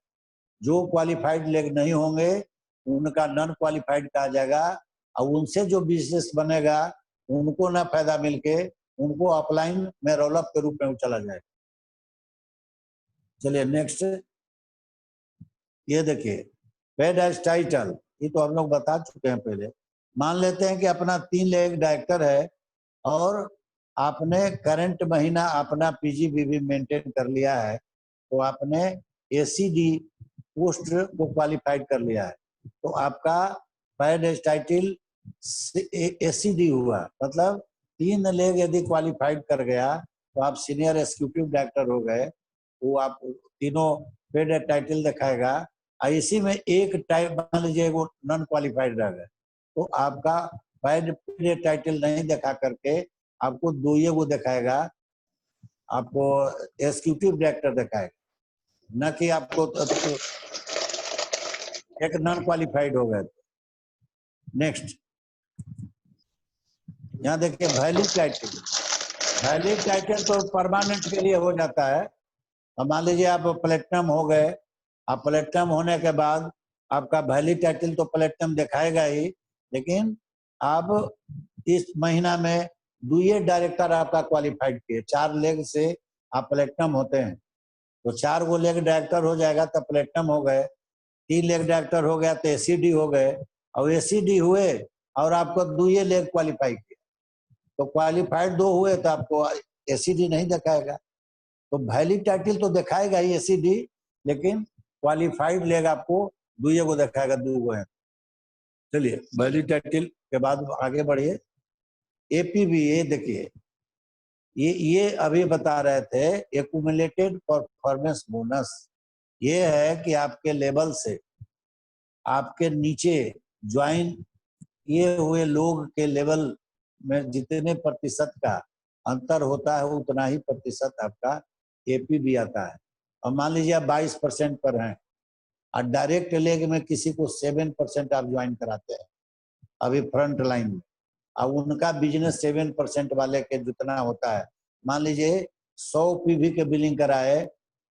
जो क्वालिफाइड लेग नहीं होंगे उनका नॉन क्वालिफाइड कहा जाएगा, और उनसे जो बिजनेस बनेगा उनको ना फायदा मिलके उनको अपलाइन में रोल अप के रूप में चला जाएगा। चलिए नेक्स्ट। ये देखिए पेड एज टाइटल, ये तो हम लोग बता चुके हैं पहले। मान लेते हैं कि अपना 3 लेग डायरेक्टर है और आपने करंट महीना अपना पीजीबीवी मेंटेन कर लिया है, तो आपने एसीडी पोस्ट को क्वालिफाइड कर लिया है, तो आपका पेड एज टाइटल एसीडी हुआ। मतलब 3 लेग यदि क्वालिफाइड कर गया तो आप सीनियर एग्जीक्यूटिव डायरेक्टर हो गए, वो आप तीनों पेड एज टाइटल दिखाएगा। इसी में एक टाइप मान लीजिए वो नॉन क्वालिफाइड रह गए तो आपका पेड टाइटल नहीं दिखा करके आपको 2 वो दिखाएगा, आपको एग्जीक्यूटिव डायरेक्टर दिखाएगा। न कि आपको तो एक नॉन क्वालिफाइड हो गए। नेक्स्ट, यहाँ देखिए वैलिड टाइटल। वैलिड टाइटल तो परमानेंट के लिए हो जाता है। अब मान लीजिए आप प्लेटिनम हो गए, आप प्लेटिनम होने के बाद आपका वैलिड टाइटल तो प्लेटिनम दिखाएगा ही, लेकिन आप इस महीना में 2 डायरेक्टर आपका क्वालिफाइड किए, 4 लेग से आप प्लेटिनम होते हैं, तो 4 गो लेग डायरेक्टर हो जाएगा तो प्लेटिनम हो गए। 3 लेग डायरेक्टर हो गया तो एसीडी हो गए, और एसीडी हुए और आपको 2 लेग क्वालिफाई किया, तो क्वालिफाइड 2 हुए तो आपको एसीडी नहीं दिखाएगा। तो वैलिड टाइटल तो दिखाएगा ही एसीडी, लेकिन क्वालिफाइड लेग आपको 2 को दिखाएगा, 2 गो है। चलिए वैलिड टाइटल के बाद आगे बढ़िए। एपीबी, ये देखिए, ये अभी बता रहे थे एक्यूमुलेटेड परफॉर्मेंस बोनस। ये है कि आपके लेवल से आपके नीचे ज्वाइन किए हुए लोग के लेवल में जितने प्रतिशत का अंतर होता है उतना ही प्रतिशत आपका एपीबी आता है। और मान लीजिए आप 22% पर हैं और डायरेक्ट लेग में किसी को 7% आप ज्वाइन कराते हैं अभी फ्रंट लाइन में, अब उनका बिजनेस 7% वाले के जितना होता है, मान लीजिए 100 पीवी के बिलिंग कराए,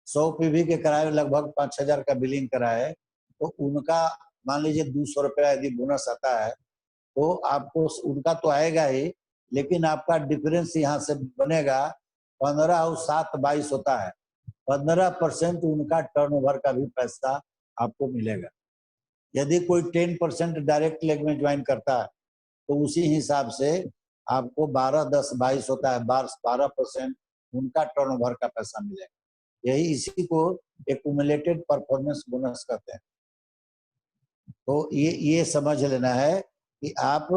100 पीवी के कराए लगभग 5,000 का बिलिंग कराए, तो उनका मान लीजिए 200 रुपया यदि बोनस आता है तो आपको उनका तो आएगा ही, लेकिन आपका डिफरेंस यहाँ से बनेगा 15 और 7 22 होता है, 15% उनका टर्नओवर का भी पैसा आपको मिलेगा। यदि कोई 10% डायरेक्ट लेग में ज्वाइन करता है तो उसी हिसाब से आपको 12 10 22 होता है, 12% उनका टर्नओवर का पैसा मिलेगा। यही इसी को एक्यूमुलेटेड परफॉर्मेंस बोनस कहते हैं। तो ये समझ लेना है कि आप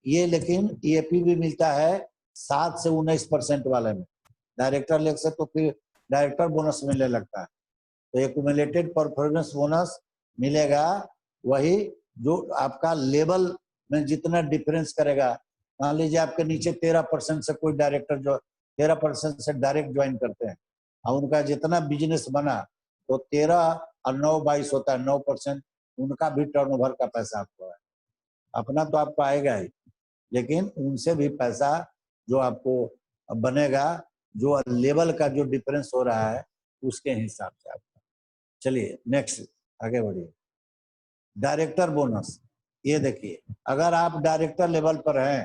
ये, लेकिन एपीबी मिलता है 7 से 19% वाले में, डायरेक्टर लेग से तो फिर डायरेक्टर बोनस मिलने लगता है। तो एक्यूमुलेटेड परफॉर्मेंस बोनस मिलेगा वही जो आपका लेवल में जितना डिफरेंस करेगा। मान लीजिए आपके नीचे 13% से कोई डायरेक्टर जो 13% से डायरेक्ट ज्वाइन करते हैं और उनका जितना बिजनेस बना तो 13 और 9 22 होता है, 9% उनका भी टर्नओवर का पैसा आपको है। अपना तो आपको आएगा ही, लेकिन उनसे भी पैसा जो आपको बनेगा, जो लेवल का जो डिफरेंस हो रहा है उसके हिसाब से आपका। चलिए नेक्स्ट आगे बढ़िए। डायरेक्टर बोनस, ये देखिए, अगर आप डायरेक्टर लेवल पर हैं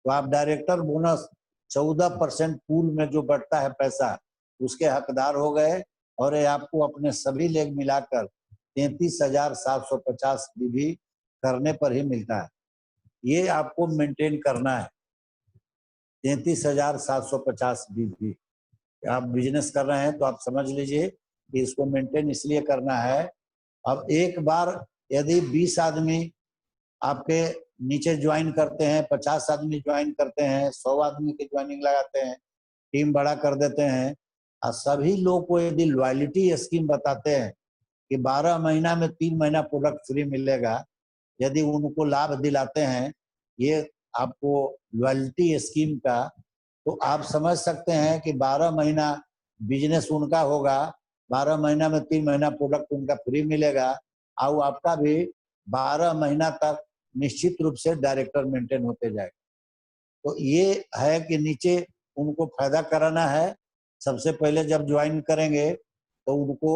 तो आप डायरेक्टर बोनस 14% पूल में जो बढ़ता है पैसा उसके हकदार हो गए, और ये आपको अपने सभी लेग मिलाकर 33,750 बीबी करने पर ही मिलता है। ये आपको मेंटेन करना है 33,750 बीबी। आप बिजनेस कर रहे हैं तो आप समझ लीजिए कि इसको मेंटेन इसलिए करना है। अब एक बार यदि 20 आदमी आपके नीचे ज्वाइन करते हैं, 50 आदमी ज्वाइन करते हैं, 100 आदमी की ज्वाइनिंग लगाते हैं, टीम बड़ा कर देते हैं, और सभी लोग को यदि लॉयल्टी स्कीम बताते हैं कि 12 महीना में 3 महीना प्रोडक्ट फ्री मिलेगा, यदि उनको लाभ दिलाते हैं ये आपको लॉयल्टी स्कीम का, तो आप समझ सकते हैं कि 12 महीना बिजनेस उनका होगा, 12 महीना में 3 महीना प्रोडक्ट उनका फ्री मिलेगा, और आपका भी 12 महीना तक निश्चित रूप से डायरेक्टर मेंटेन होते जाएगा। तो ये है कि नीचे उनको फायदा कराना है। सबसे पहले जब ज्वाइन करेंगे तो उनको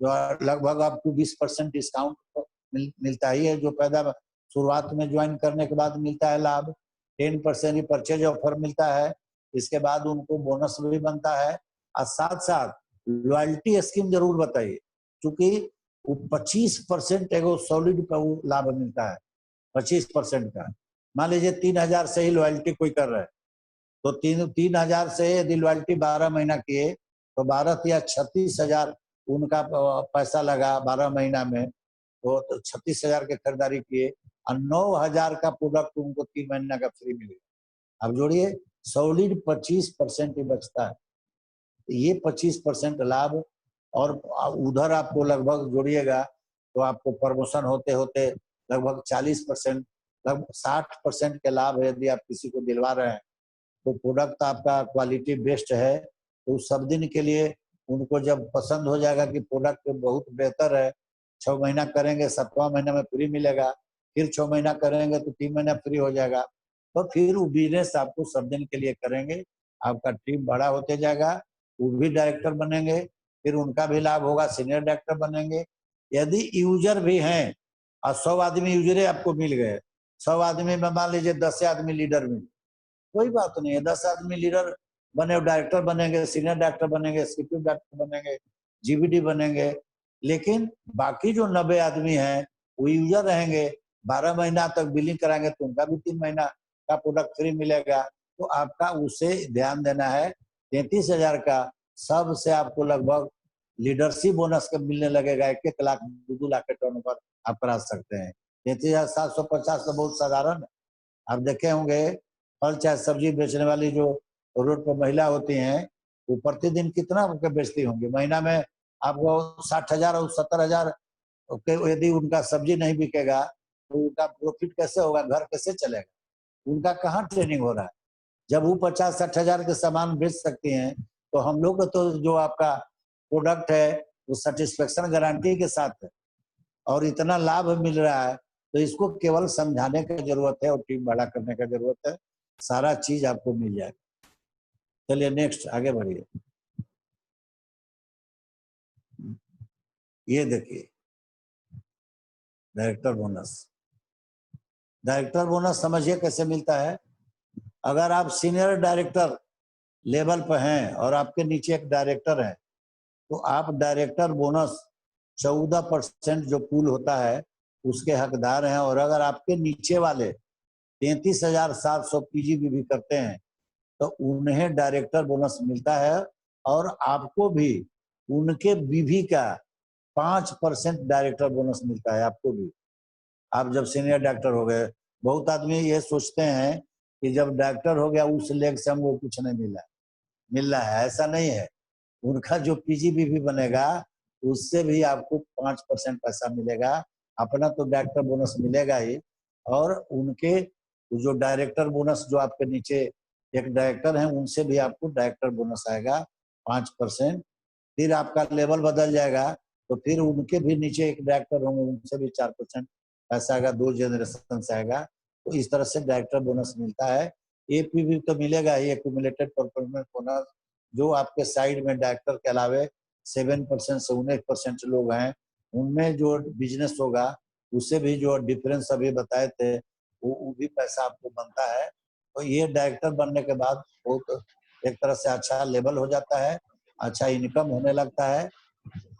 लगभग आपको 20% डिस्काउंट मिलता ही है, जो पैदा शुरुआत में ज्वाइन करने के बाद मिलता है लाभ। 10% ही परचेज ऑफर मिलता है, इसके बाद उनको बोनस भी बनता है, और साथ साथ लॉयल्टी स्कीम जरूर बताइए, क्योंकि 25% एगो सॉलिड का वो लाभ मिलता है 25% का। मान लीजिए 3,000 से ही लॉयल्टी कोई कर रहा है, तो 3,000 से यदि लॉयल्टी 12 महीना किए तो 12 या 36,000 उनका पैसा लगा 12 महीना में, तो 36,000 की खरीदारी किए और 9,000 का प्रोडक्ट उनको 3 महीना का फ्री मिलेगा। अब जोड़िए सॉलिड 25% ही बचता है, ये 25% लाभ, और उधर आपको लगभग जोड़िएगा तो आपको प्रमोशन होते होते लगभग 40%, लगभग 60% के लाभ यदि आप किसी को दिलवा रहे हैं, तो प्रोडक्ट आपका क्वालिटी बेस्ट है, तो सब दिन के लिए उनको जब पसंद हो जाएगा कि प्रोडक्ट बहुत बेहतर है, 6 महीना करेंगे, 7वां महीना में फ्री मिलेगा, फिर 6 महीना करेंगे तो 3 महीना फ्री हो जाएगा, तो फिर वो बिजनेस आपको सब दिन के लिए करेंगे, आपका टीम बड़ा होते जाएगा, वो भी डायरेक्टर बनेंगे, फिर उनका भी लाभ होगा, सीनियर डायरेक्टर बनेंगे। यदि यूजर भी हैं और 100 आदमी यूजरे आपको मिल गए, 100 आदमी में मान लीजिए 10 आदमी लीडर मिले, कोई बात नहीं है, 10 आदमी लीडर बने, डायरेक्टर बनेंगे, सीनियर डायरेक्टर बनेंगे, एग्जीक्यूटिव डायरेक्टर बनेंगे, जीबीडी बनेंगे, लेकिन बाकी जो 90 आदमी हैं वो यूजर रहेंगे, 12 महीना तक बिलिंग कराएंगे तो उनका भी 3 महीना का प्रोडक्ट फ्री मिलेगा। तो आपका उसे ध्यान देना है। 33,000 का सबसे आपको लगभग लीडरशिप बोनस का मिलने लगेगा, 1-1 लाख 2-2 लाख के टर्नओवर आप करा सकते हैं। 33,750 तो बहुत साधारण है। आप देखे होंगे फल चाहे सब्जी बेचने वाली जो रोड पर महिला होती हैं, वो प्रतिदिन कितना बेचती होंगी, महीना में आपको 60,000 और 70,000 यदि उनका सब्जी नहीं बिकेगा तो उनका प्रॉफिट कैसे होगा, घर कैसे चलेगा, उनका कहाँ ट्रेनिंग हो रहा है। जब वो 50-60,000 के सामान बेच सकती हैं तो हम लोग तो जो आपका प्रोडक्ट है वो सेटिस्फेक्शन गारंटी के साथ है और इतना लाभ मिल रहा है, तो इसको केवल समझाने की जरूरत है और टीम बड़ा करने का जरूरत है, सारा चीज आपको मिल जाएगा। चलिए नेक्स्ट आगे बढ़िए। ये देखिए डायरेक्टर बोनस। डायरेक्टर बोनस समझिए कैसे मिलता है। अगर आप सीनियर डायरेक्टर लेवल पर हैं और आपके नीचे एक डायरेक्टर है तो आप डायरेक्टर बोनस 14% जो पूल होता है उसके हकदार हैं। और अगर आपके नीचे वाले 33,700 पीजीबी भी करते हैं तो उन्हें डायरेक्टर बोनस मिलता है और आपको भी उनके बीवी का 5% डायरेक्टर बोनस मिलता है आपको भी। आप जब सीनियर डायरेक्टर हो गए, बहुत आदमी ये सोचते हैं कि जब डायरेक्टर हो गया उस लेग से हमको कुछ नहीं मिल रहा है, ऐसा नहीं है। उनका जो पीजीबी भी बनेगा उससे भी आपको 5% पैसा मिलेगा। अपना तो डायरेक्टर बोनस मिलेगा ही, और उनके जो डायरेक्टर बोनस जो आपके नीचे एक डायरेक्टर हैं उनसे भी आपको डायरेक्टर बोनस आएगा 5%। फिर आपका लेवल बदल जाएगा तो फिर उनके भी नीचे एक डायरेक्टर होंगे, उनसे भी 4% पैसा आएगा, 2 जनरेशन से आएगा। तो इस तरह से डायरेक्टर बोनस मिलता है। एपीवी तो मिलेगा ही, एक्यूमुलेटेड परफॉर्मेंस बोनस, जो आपके साइड में डायरेक्टर के अलावे 7% से 19% लोग हैं, उनमें जो बिजनेस होगा उससे भी जो डिफरेंस अभी बताए थे वो भी पैसा आपको बनता है। तो ये डायरेक्टर बनने के बाद बहुत एक तरह से अच्छा लेवल हो जाता है, अच्छा इनकम होने लगता है।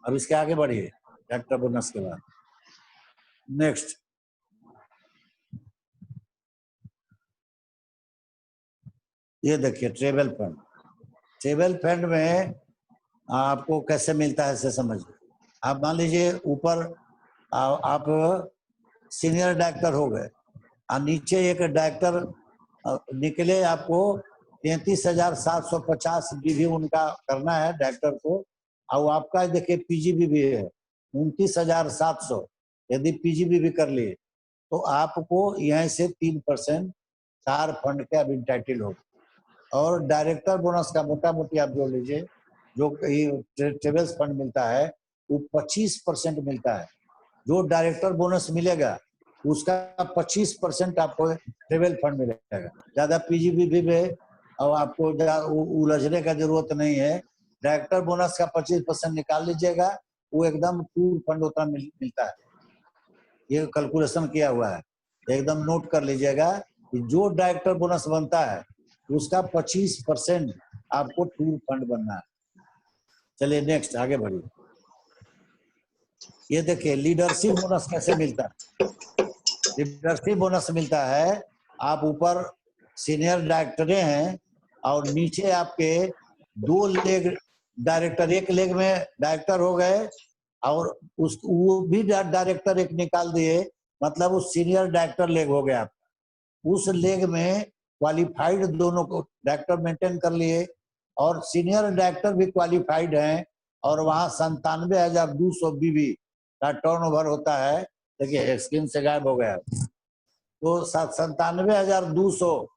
अब इसके आगे बढ़िए डायरेक्टर बोनस के बाद। नेक्स्ट ये देखिए ट्रेवल फंड। ट्रेवल फंड में आपको कैसे मिलता है इसे समझिए। आप मान लीजिए ऊपर आप सीनियर डायरेक्टर हो गए और नीचे एक डायरेक्टर निकले, आपको 33,750 भी उनका करना है डायरेक्टर को, और आपका देखिए पीजीबी भी है 29,700। यदि पीजीबी भी कर लिए तो आपको यहाँ से 3% 4 फंड के अब इंटाइटल हो। और डायरेक्टर बोनस का मोटा मोटी आप जोड़ लीजिए, जो ट्रेवल्स फंड मिलता है वो 25% मिलता है। जो डायरेक्टर बोनस मिलेगा उसका 25% आपको ट्रेवल फंड मिलेगा। ज्यादा पीजीबी भी और आपको उलझने का जरूरत नहीं है। डायरेक्टर बोनस का 25% निकाल लीजिएगा, वो एकदम टूर फंड उतना मिलता है। ये कैलकुलेशन किया हुआ है, एकदम नोट कर लीजिएगा कि जो डायरेक्टर बोनस बनता है उसका 25% आपको टूर फंड बनना है। चलिए नेक्स्ट आगे बढ़िए। ये देखिए लीडरशिप बोनस कैसे मिलता है। लीडरशिप बोनस मिलता है, आप ऊपर सीनियर डायरेक्टर हैं और नीचे आपके 2 लेग डायरेक्टर, एक लेग में डायरेक्टर हो गए और वो भी डायरेक्टर एक निकाल दिए, मतलब वो सीनियर डायरेक्टर लेग हो गया। उस लेग में क्वालिफाइड दोनों को डायरेक्टर मेंटेन कर लिए और सीनियर डायरेक्टर भी क्वालिफाइड हैं और वहां 97,200 बीबी का टर्नओवर होता है। देखिए स्क्रीन से गायब हो गया। तो 97,200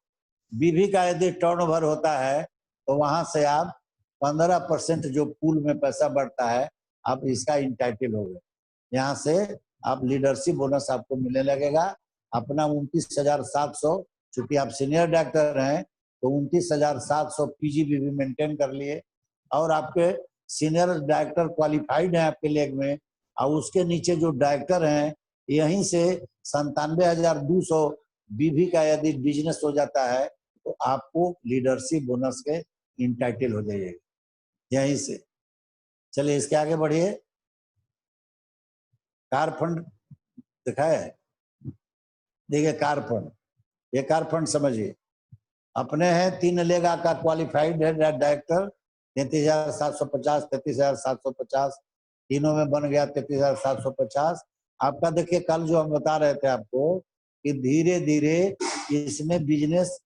बीबी का यदि टर्नओवर होता है तो वहां से आप 15% जो पूल में पैसा बढ़ता है आप इसका इंटाइटल हो गए। यहाँ से आप लीडरशिप बोनस आपको मिलने लगेगा। अपना 29,700, चूंकि आप सीनियर डॉक्टर हैं तो 29,700 पीजीबीवी मेंटेन कर लिए, और आपके सीनियर डायरेक्टर क्वालिफाइड हैं आपके लेग में, और उसके नीचे जो डायरेक्टर हैं यहीं से 97,200 बीवी का यदि बिजनेस हो जाता है तो आपको लीडरशिप बोनस के इंटाइटल हो जाइएगा यहीं से। चलिए इसके आगे बढ़िए। कार फंड दिखाया है, देखिए कार फंड, ये कार फंड समझिए अपने हैं 3 लेगा का क्वालिफाइड है डायरेक्टर 33,750, 33,750 तीनों में बन गया 33,750 आपका। देखिए कल जो हम बता रहे थे आपको कि धीरे धीरे इसमें बिजनेस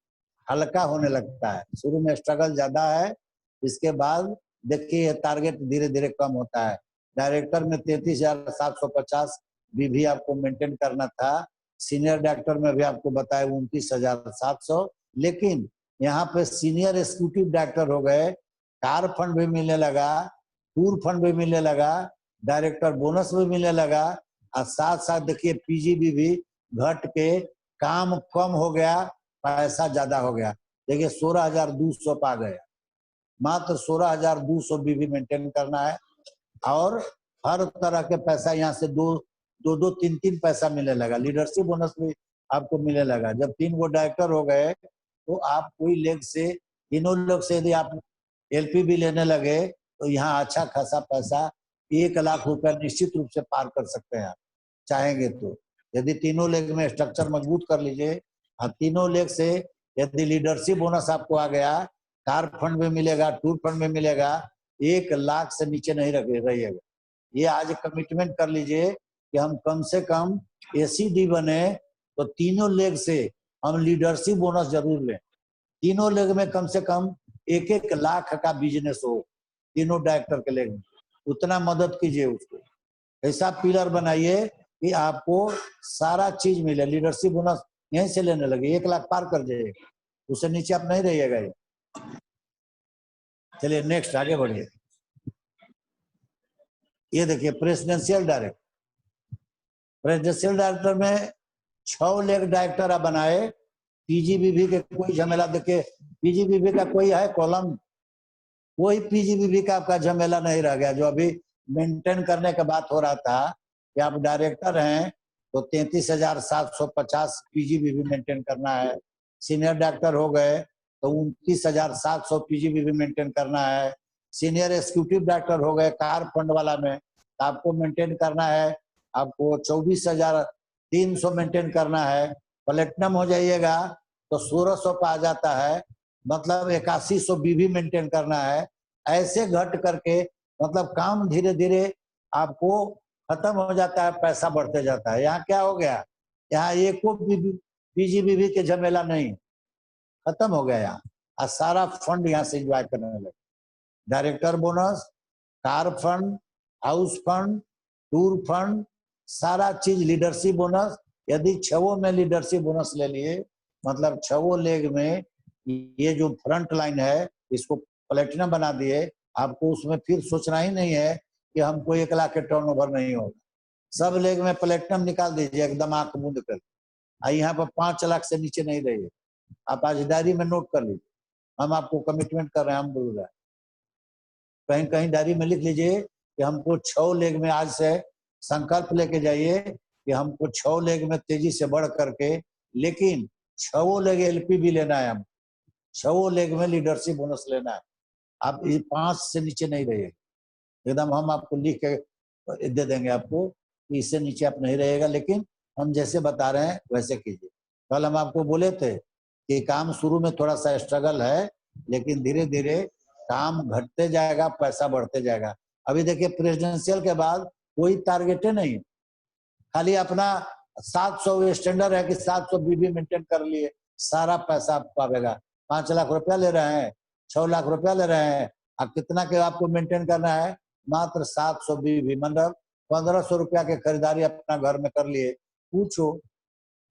हल्का होने लगता है, शुरू में स्ट्रगल ज्यादा है, इसके बाद देखिए टारगेट धीरे धीरे कम होता है। डायरेक्टर में 33,750 भी आपको मेंटेन करना था, सीनियर डायरेक्टर में भी आपको बताया 29,700, लेकिन यहाँ पे सीनियर एग्जीक्यूटिव डायरेक्टर हो गए, कार फंड भी मिलने लगा, टूर फंड भी मिलने लगा, डायरेक्टर बोनस भी मिलने लगा, और साथ साथ देखिए पीजीबी भी घट के काम कम हो गया, पैसा ज्यादा हो गया। देखिए 16,200 पा गया, मात्र 16,200 भी मेंटेन करना है, और हर तरह के पैसा यहाँ से दो तीन पैसा मिलने लगा। लीडरशिप बोनस भी आपको मिलने लगा। जब 3 गो डायरेक्टर हो गए तो आप कोई लेग से, तीनों लोग से यदि आप एलपी भी लेने लगे तो यहाँ अच्छा खासा पैसा 1 लाख रुपया निश्चित रूप से पार कर सकते हैं आप चाहेंगे तो। यदि तीनों लेग में स्ट्रक्चर मजबूत कर लीजिए, तीनों लेग से यदि लीडरशिप बोनस आपको आ गया, कार फंड में मिलेगा, टूर फंड में मिलेगा, 1 लाख से नीचे नहीं रहिएगा। ये आज कमिटमेंट कर लीजिए कि हम कम से कम एसीडी बने तो तीनों लेग से हम लीडरशिप बोनस जरूर लें। तीनों लेग में कम से कम 1-1 लाख का बिजनेस हो, तीनों डायरेक्टर के लेग में, उतना मदद कीजिए उसको। ऐसा पिलर बनाइए कि आपको सारा चीज मिले। लीडरशिप बोनस यहीं से लेने लगे, 1 लाख पार कर जाइएगा, उससे नीचे आप नहीं रहिएगा। चलिए नेक्स्ट आगे बढ़िए। ये देखिए प्रेसिडेंशियल डायरेक्टर, प्रेसिडेंशियल डायरेक्टर में 6 लेग डायरेक्टर आप बनाए, पीजीबीवी के कोई झमेला, देखिए पीजीबीवी का कोई है कॉलम, कोई पीजीबीवी का आपका झमेला नहीं रह गया। जो अभी मेंटेन करने का बात हो रहा था कि आप डायरेक्टर हैं तो 33,750 पीजीबीवी मेंटेन करना है, सीनियर डायरेक्टर हो गए तो 29,700 पीजीबीवी मेंटेन करना है, सीनियर एग्जीक्यूटिव डायरेक्टर हो गए कार फंड वाला में तो आपको मेंटेन करना है, आपको 24,300 मेंटेन करना है। प्लेटिनम हो जाइएगा तो 1,600 पे आ जाता है, मतलब 8100 बीवी मेंटेन करना है। ऐसे घट करके मतलब काम धीरे धीरे आपको खत्म हो जाता है, पैसा बढ़ते जाता है। यहाँ क्या हो गया, यहाँ एक को पीजीबीवी के झमेला नहीं, खत्म हो गया। यहाँ सारा फंड यहाँ से एंजॉय करने लगे। Director bonus, car fund, house fund, tour fund, सारा चीज लीडरशिप बोनस। यदि 6 में लीडरशिप बोनस ले लिए, मतलब 6 लेग में ये जो फ्रंट लाइन है इसको प्लेटिनम बना दिए, आपको उसमें फिर सोचना ही नहीं है कि हमको 1 लाख के टर्नओवर नहीं होगा। सब लेग में प्लेटिनम निकाल दीजिए एकदम आंख मूंद कर। यहाँ पर 5 लाख से नीचे नहीं रहिए। आप आज डायरी में नोट कर लीजिए, हम आपको कमिटमेंट कर रहे हैं, हम बोल रहे हैं। कहीं कहीं डायरी में लिख लीजिए कि हमको 6 लेग में आज से संकल्प लेके जाइए कि हमको 6 लेग में तेजी से बढ़ करके, लेकिन 6 लेग एलपी भी लेना है, हम 6 लेग में लीडरशिप बोनस लेना है। आप 5 से नीचे नहीं रहिए एकदम, हम आपको लिख के दे देंगे आपको कि इससे नीचे आप नहीं रहेगा, लेकिन हम जैसे बता रहे हैं वैसे कीजिए। कल हम आपको बोले थे कि काम शुरू में थोड़ा सा स्ट्रगल है, लेकिन धीरे धीरे काम घटते जाएगा, पैसा बढ़ते जाएगा। अभी देखिए प्रेसिडेंशियल के बाद कोई टारगेट नहीं, खाली अपना 700 स्टैंडर्ड है कि 700 बीबी मेंटेन कर लिए, सारा पैसा आपको आएगा। 5 लाख रुपया ले रहे हैं, 6 लाख रुपया ले रहे हैं, अब कितना के आपको मेंटेन करना है, मात्र 700 बीबी, मतलब 1500 रुपया के खरीदारी अपना घर में कर लिए, पूछो।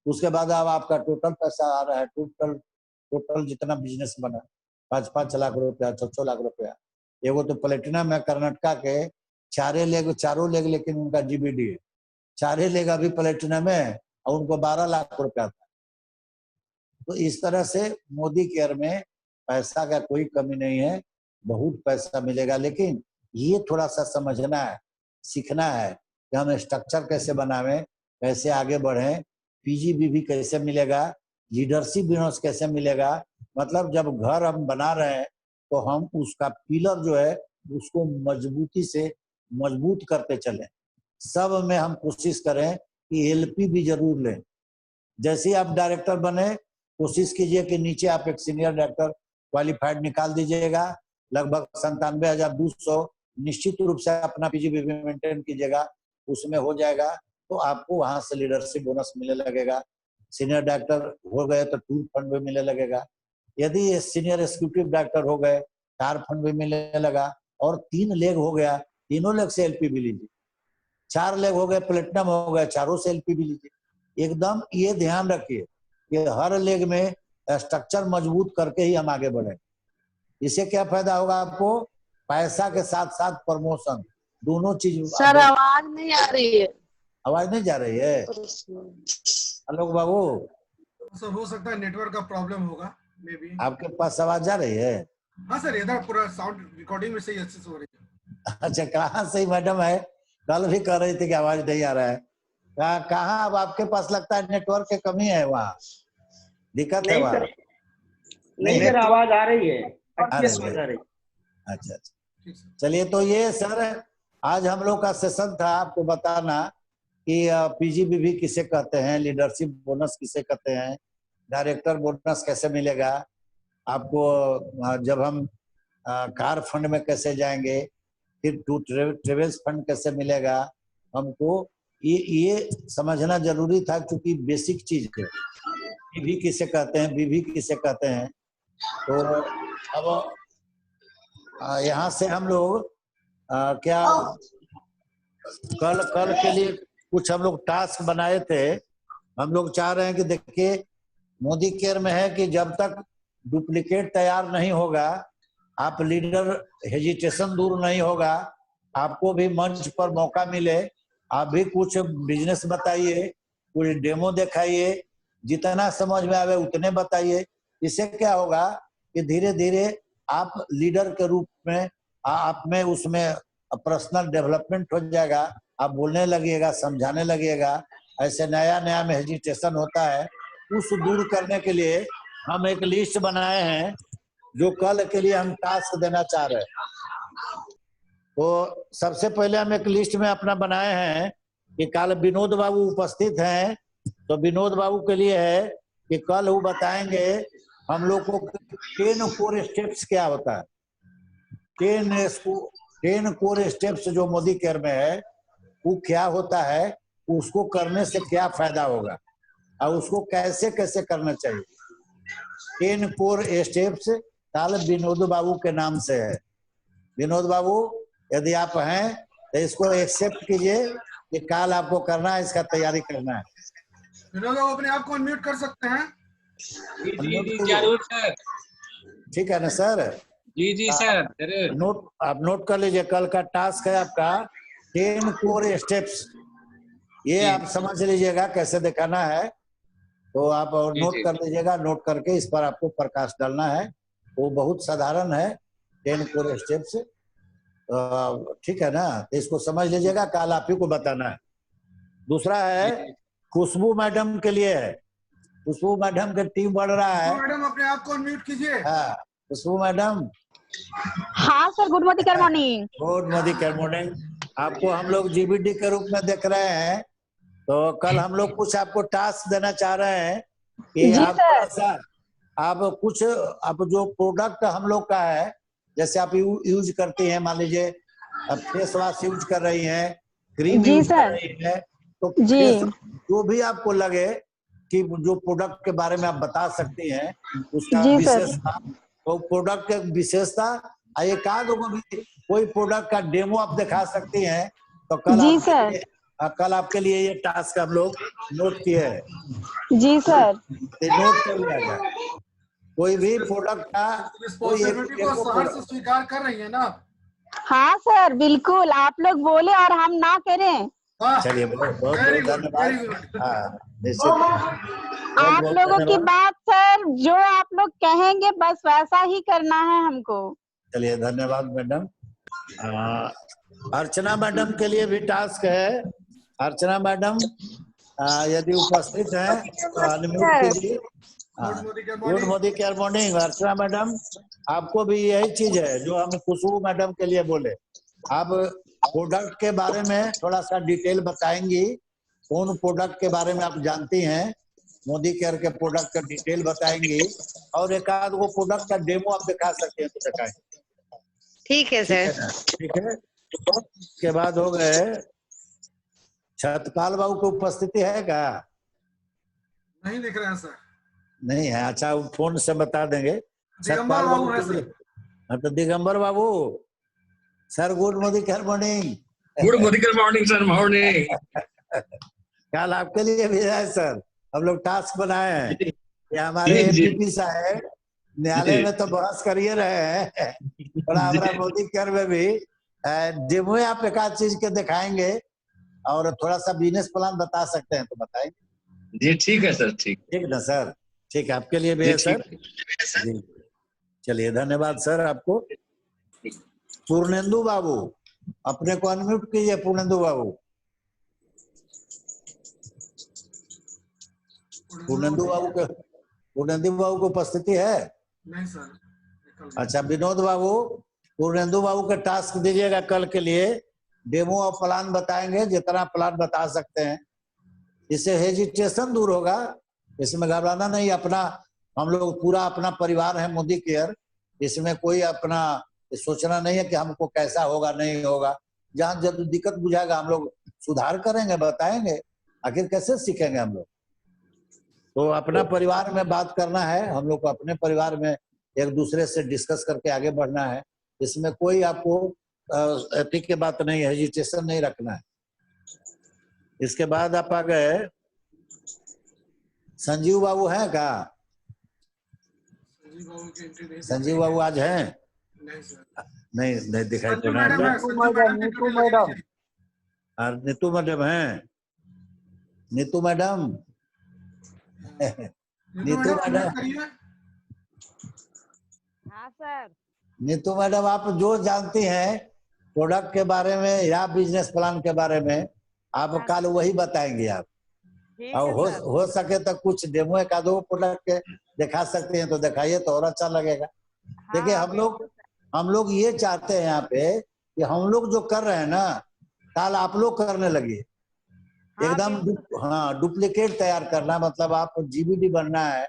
उसके बाद अब आपका टोटल पैसा आ रहा है, टोटल जितना बिजनेस बना 5-5 लाख रुपया, 6-6 लाख रुपया, एगो तो प्लेटिनम है कर्नाटका के, चारों लेग लेकिन उनका जीबीडी है, चारे लेग अभी प्लेटिनम है और उनको 12 लाख रुपया था। तो इस तरह से मोदी केयर में पैसा का कोई कमी नहीं है, बहुत पैसा मिलेगा। लेकिन ये थोड़ा सा समझना है, सीखना है कि हम स्ट्रक्चर कैसे बनावें, कैसे आगे बढ़ें, पीजीबीवी कैसे मिलेगा, लीडरशिप बोनस कैसे मिलेगा। मतलब जब घर हम बना रहे हैं तो हम उसका पिलर जो है उसको मजबूती से मजबूत करते चलें। सब में हम कोशिश करें कि एलपी भी जरूर लें। जैसे ही आप डायरेक्टर बने, कोशिश कीजिए कि नीचे आप एक सीनियर डायरेक्टर क्वालिफाइड निकाल दीजिएगा, लगभग 97,200 निश्चित रूप से अपना पीजीबीवी मेंटेन कीजिएगा, उसमें हो जाएगा तो आपको वहां से लीडरशिप बोनस मिलने लगेगा। सीनियर डायरेक्टर हो गए तो टूर फंड भी मिलने लगेगा। यदि सीनियर एग्जीक्यूटिव डायरेक्टर हो गए, कार फंड भी मिलने लगा। और 3 लेग हो गया, तीनों लेग से एलपी भी लीजिए। 4 लेग हो गए, प्लेटिनम हो गए, चारों से एलपी भी लीजिए। एकदम ये ध्यान रखिए कि हर लेग में स्ट्रक्चर मजबूत करके ही हम आगे बढ़े। इससे क्या फायदा होगा आपको? पैसा के साथ साथ प्रमोशन, दोनों चीज। सर आवाज नहीं आ रही है। आवाज नहीं जा रही है? आलोक बाबू, सर हो सकता है नेटवर्क का प्रॉब्लम होगा, मे बी। आपके पास आवाज जा रही है? हाँ सर, इधर पूरा साउंड रिकॉर्डिंग में सही अच्छे से हो रही है। अच्छा, कहाँ सही मैडम है? कल भी कह रही थी कि आवाज नहीं आ रहा है। कहाँ अब आपके पास लगता है नेटवर्क की कमी है, वहाँ दिक्कत है वहाँ? नहीं सर, आवाज आ रही है, आ रही है। अच्छा, चलिए। तो ये सर आज हम लोग का सेशन था आपको बताना कि पीजीबीवी किसे कहते हैं, लीडरशिप बोनस किसे कहते हैं, डायरेक्टर बोनस कैसे मिलेगा आपको, जब हम कार फंड में कैसे जाएंगे, फिर ट्रेवल्स फंड कैसे मिलेगा हमको, ये समझना जरूरी था क्योंकि बेसिक चीज है। बीवी किसे कहते हैं, बीवी किसे कहते हैं। तो अब यहाँ से हम लोग क्या कल के लिए कुछ हम लोग टास्क बनाए थे। हम लोग चाह रहे हैं कि देखिए मोदी केयर में है कि जब तक डुप्लीकेट तैयार नहीं होगा, आप लीडर हेजिटेशन दूर नहीं होगा, आपको भी मंच पर मौका मिले, आप भी कुछ बिजनेस बताइए, कुछ डेमो दिखाइए, जितना समझ में आवे उतने बताइए। इससे क्या होगा कि धीरे धीरे आप लीडर के रूप में आप में उसमें पर्सनल डेवलपमेंट हो जाएगा, आप बोलने लगिएगा, समझाने लगिएगा। ऐसे नया नया में हेजिटेशन होता है, उस दूर करने के लिए हम एक लिस्ट बनाए हैं जो कल के लिए हम टास्क देना चाह रहे हैं। तो सबसे पहले हम एक लिस्ट में अपना बनाए हैं कि कल विनोद बाबू उपस्थित हैं, तो विनोद बाबू के लिए है कि कल वो बताएंगे हम लोग को 10 कोर स्टेप्स क्या होता है। 10 कोर स्टेप्स जो मोदी केयर में है वो क्या होता है, उसको करने से क्या फायदा होगा और उसको कैसे कैसे करना चाहिए। 10 कोर स्टेप्स कल विनोद बाबू के नाम से है। विनोद बाबू यदि आप हैं तो इसको एक्सेप्ट कीजिए कि कल आपको करना है, इसका तैयारी करना है। विनोद बाबू अपने आप को अनम्यूट कर सकते हैं? जी जरूर सर। ठीक है ना सर? जी सर जरूर। आप नोट कर लीजिए, कल का टास्क है आपका 10 कोर स्टेप्स। ये आप समझ लीजिएगा कैसे दिखाना है, तो आप नोट कर लीजिएगा। नोट करके इस पर आपको प्रकाश डालना है। वो बहुत साधारण है, 10 कोर स्टेप्स, ठीक है ना? तो इसको समझ लीजिएगा, कल आप ही को बताना है। दूसरा है खुशबू मैडम के लिए है। खुशबू मैडम का टीम बढ़ रहा है। मैडम अपने आप को अनम्यूट कीजिए। हाँ खुशबू मैडम। हाँ sir, good morning. Good morning. आपको हम लोग जीबीडी के रूप में देख रहे हैं, तो कल हम लोग कुछ आपको टास्क देना चाह रहे हैं कि आप कुछ आप जो प्रोडक्ट हम लोग का है, जैसे आप यूज करती हैं, मान लीजिए आप फेस वॉश यूज कर रही हैं, क्रीम यूज कर रही हैं, तो जो भी आपको लगे कि जो प्रोडक्ट के बारे में आप बता सकती हैं उसका विशेषता, तो प्रोडक्ट की विशेषता एक आध कोई प्रोडक्ट का डेमो आप दिखा सकती हैं। तो कल आपके लिए ये टास्क हम लोग नोट किए हैं। जी सर। नोट कर लिया जाए। कोई भी प्रोडक्ट का रिस्पॉन्सिबिलिटी को सहर्ष स्वीकार कर रही है ना? हाँ सर, बिल्कुल आप लोग बोले और हम ना करें। चलिए बहुत बहुत वेरी गुड, धन्यवाद। Very good. हाँ निश्चित आप बहुत लोगों की धन्यवाद। बात सर, जो आप लोग कहेंगे बस वैसा ही करना है हमको। चलिए धन्यवाद मैडम। अर्चना मैडम के लिए भी टास्क है। अर्चना मैडम यदि उपस्थित हैं तो अनम्यूट कीजिए। गुड मोदी के good morning. Modi care morning. Archana madam आपको भी यही चीज है जो हम खुशबू मैडम के लिए बोले। आप प्रोडक्ट के बारे में थोड़ा सा डिटेल बताएंगी, कौन प्रोडक्ट के बारे में आप जानती हैं, मोदी केयर के प्रोडक्ट का डिटेल बताएंगी और एक आध वो प्रोडक्ट का डेमो आप दिखा सकते हैं तो दिखाएं। ठीक है सर। ठीक है। उसके बाद हो गए छतपाल बाबू की उपस्थिति है क्या? नहीं दिख रहे हैं सर। नहीं है। अच्छा फोन से बता देंगे। दिगंबर बाबू है सर। हाँ तो दिगंबर बाबू sir good Modi care morning. Good Modi care morning sir, morning. कल आपके लिए भी है सर, हम लोग टास्क बनाए हैं। ये हमारे जी, जी। एमपीपी साहब न्यायालय में तो बहस करिए रहे हैं, थोड़ा हमारा मोदी केयर में भी डेमो आप एक आध चीज के दिखाएंगे और थोड़ा सा बिजनेस प्लान बता सकते हैं तो बताएंगे। जी ठीक है सर, ठीक। ठीक ना सर? ठीक है, आपके लिए भी है सर। जी चलिए धन्यवाद सर आपको। पूर्णेंदु बाबू अपने को अनम्यूट कीजिए। पूर्णेंदु बाबू, पूर्णेंदु बाबू को उपस्थिति है? नहीं सर। अच्छा विनोद बाबू, पूर्णेंदु बाबू का टास्क दीजिएगा कल के लिए। डेमो और प्लान बताएंगे, जितना प्लान बता सकते हैं। इससे हेजिटेशन दूर होगा, इसमें घबराना नहीं। अपना हम लोग पूरा अपना परिवार है मोदी केयर, इसमें कोई अपना सोचना नहीं है कि हमको कैसा होगा नहीं होगा। जहाँ जब दिक्कत बुझाएगा हम लोग सुधार करेंगे, बताएंगे। आखिर कैसे सीखेंगे हम लोग? तो अपना परिवार में बात करना है हम लोग को, अपने परिवार में एक दूसरे से डिस्कस करके आगे बढ़ना है। इसमें कोई आपको एथिक की बात नहीं है, हेजिटेशन नहीं रखना है। इसके बाद आप आ गए संजीव बाबू हैं क्या? संजीव बाबू आज हैं? नहीं सर। नहीं दिखाई संजू पड़ रहा मैडम है, है। संजू मैडम की ड्यूटी लगी हुई है। और नीतू मैडम हैं? नीतू मैडम नीतू मैडम, करिए। हाँ सर। नीतू मैडम आप जो जानती हैं प्रोडक्ट के बारे में या बिजनेस प्लान के बारे में, आप कल वही बताएंगे आप। और हो सके तो कुछ डेमो एक आधो प्रोडक्ट के दिखा सकते हैं तो दिखाइए तो और अच्छा लगेगा। देखिए हम लोग ये चाहते हैं यहाँ पे कि हम लोग जो कर रहे हैं ना, कल आप लोग करने लगे एकदम। हाँ डुप्लीकेट तैयार करना, मतलब आप जीबीडी बनना है।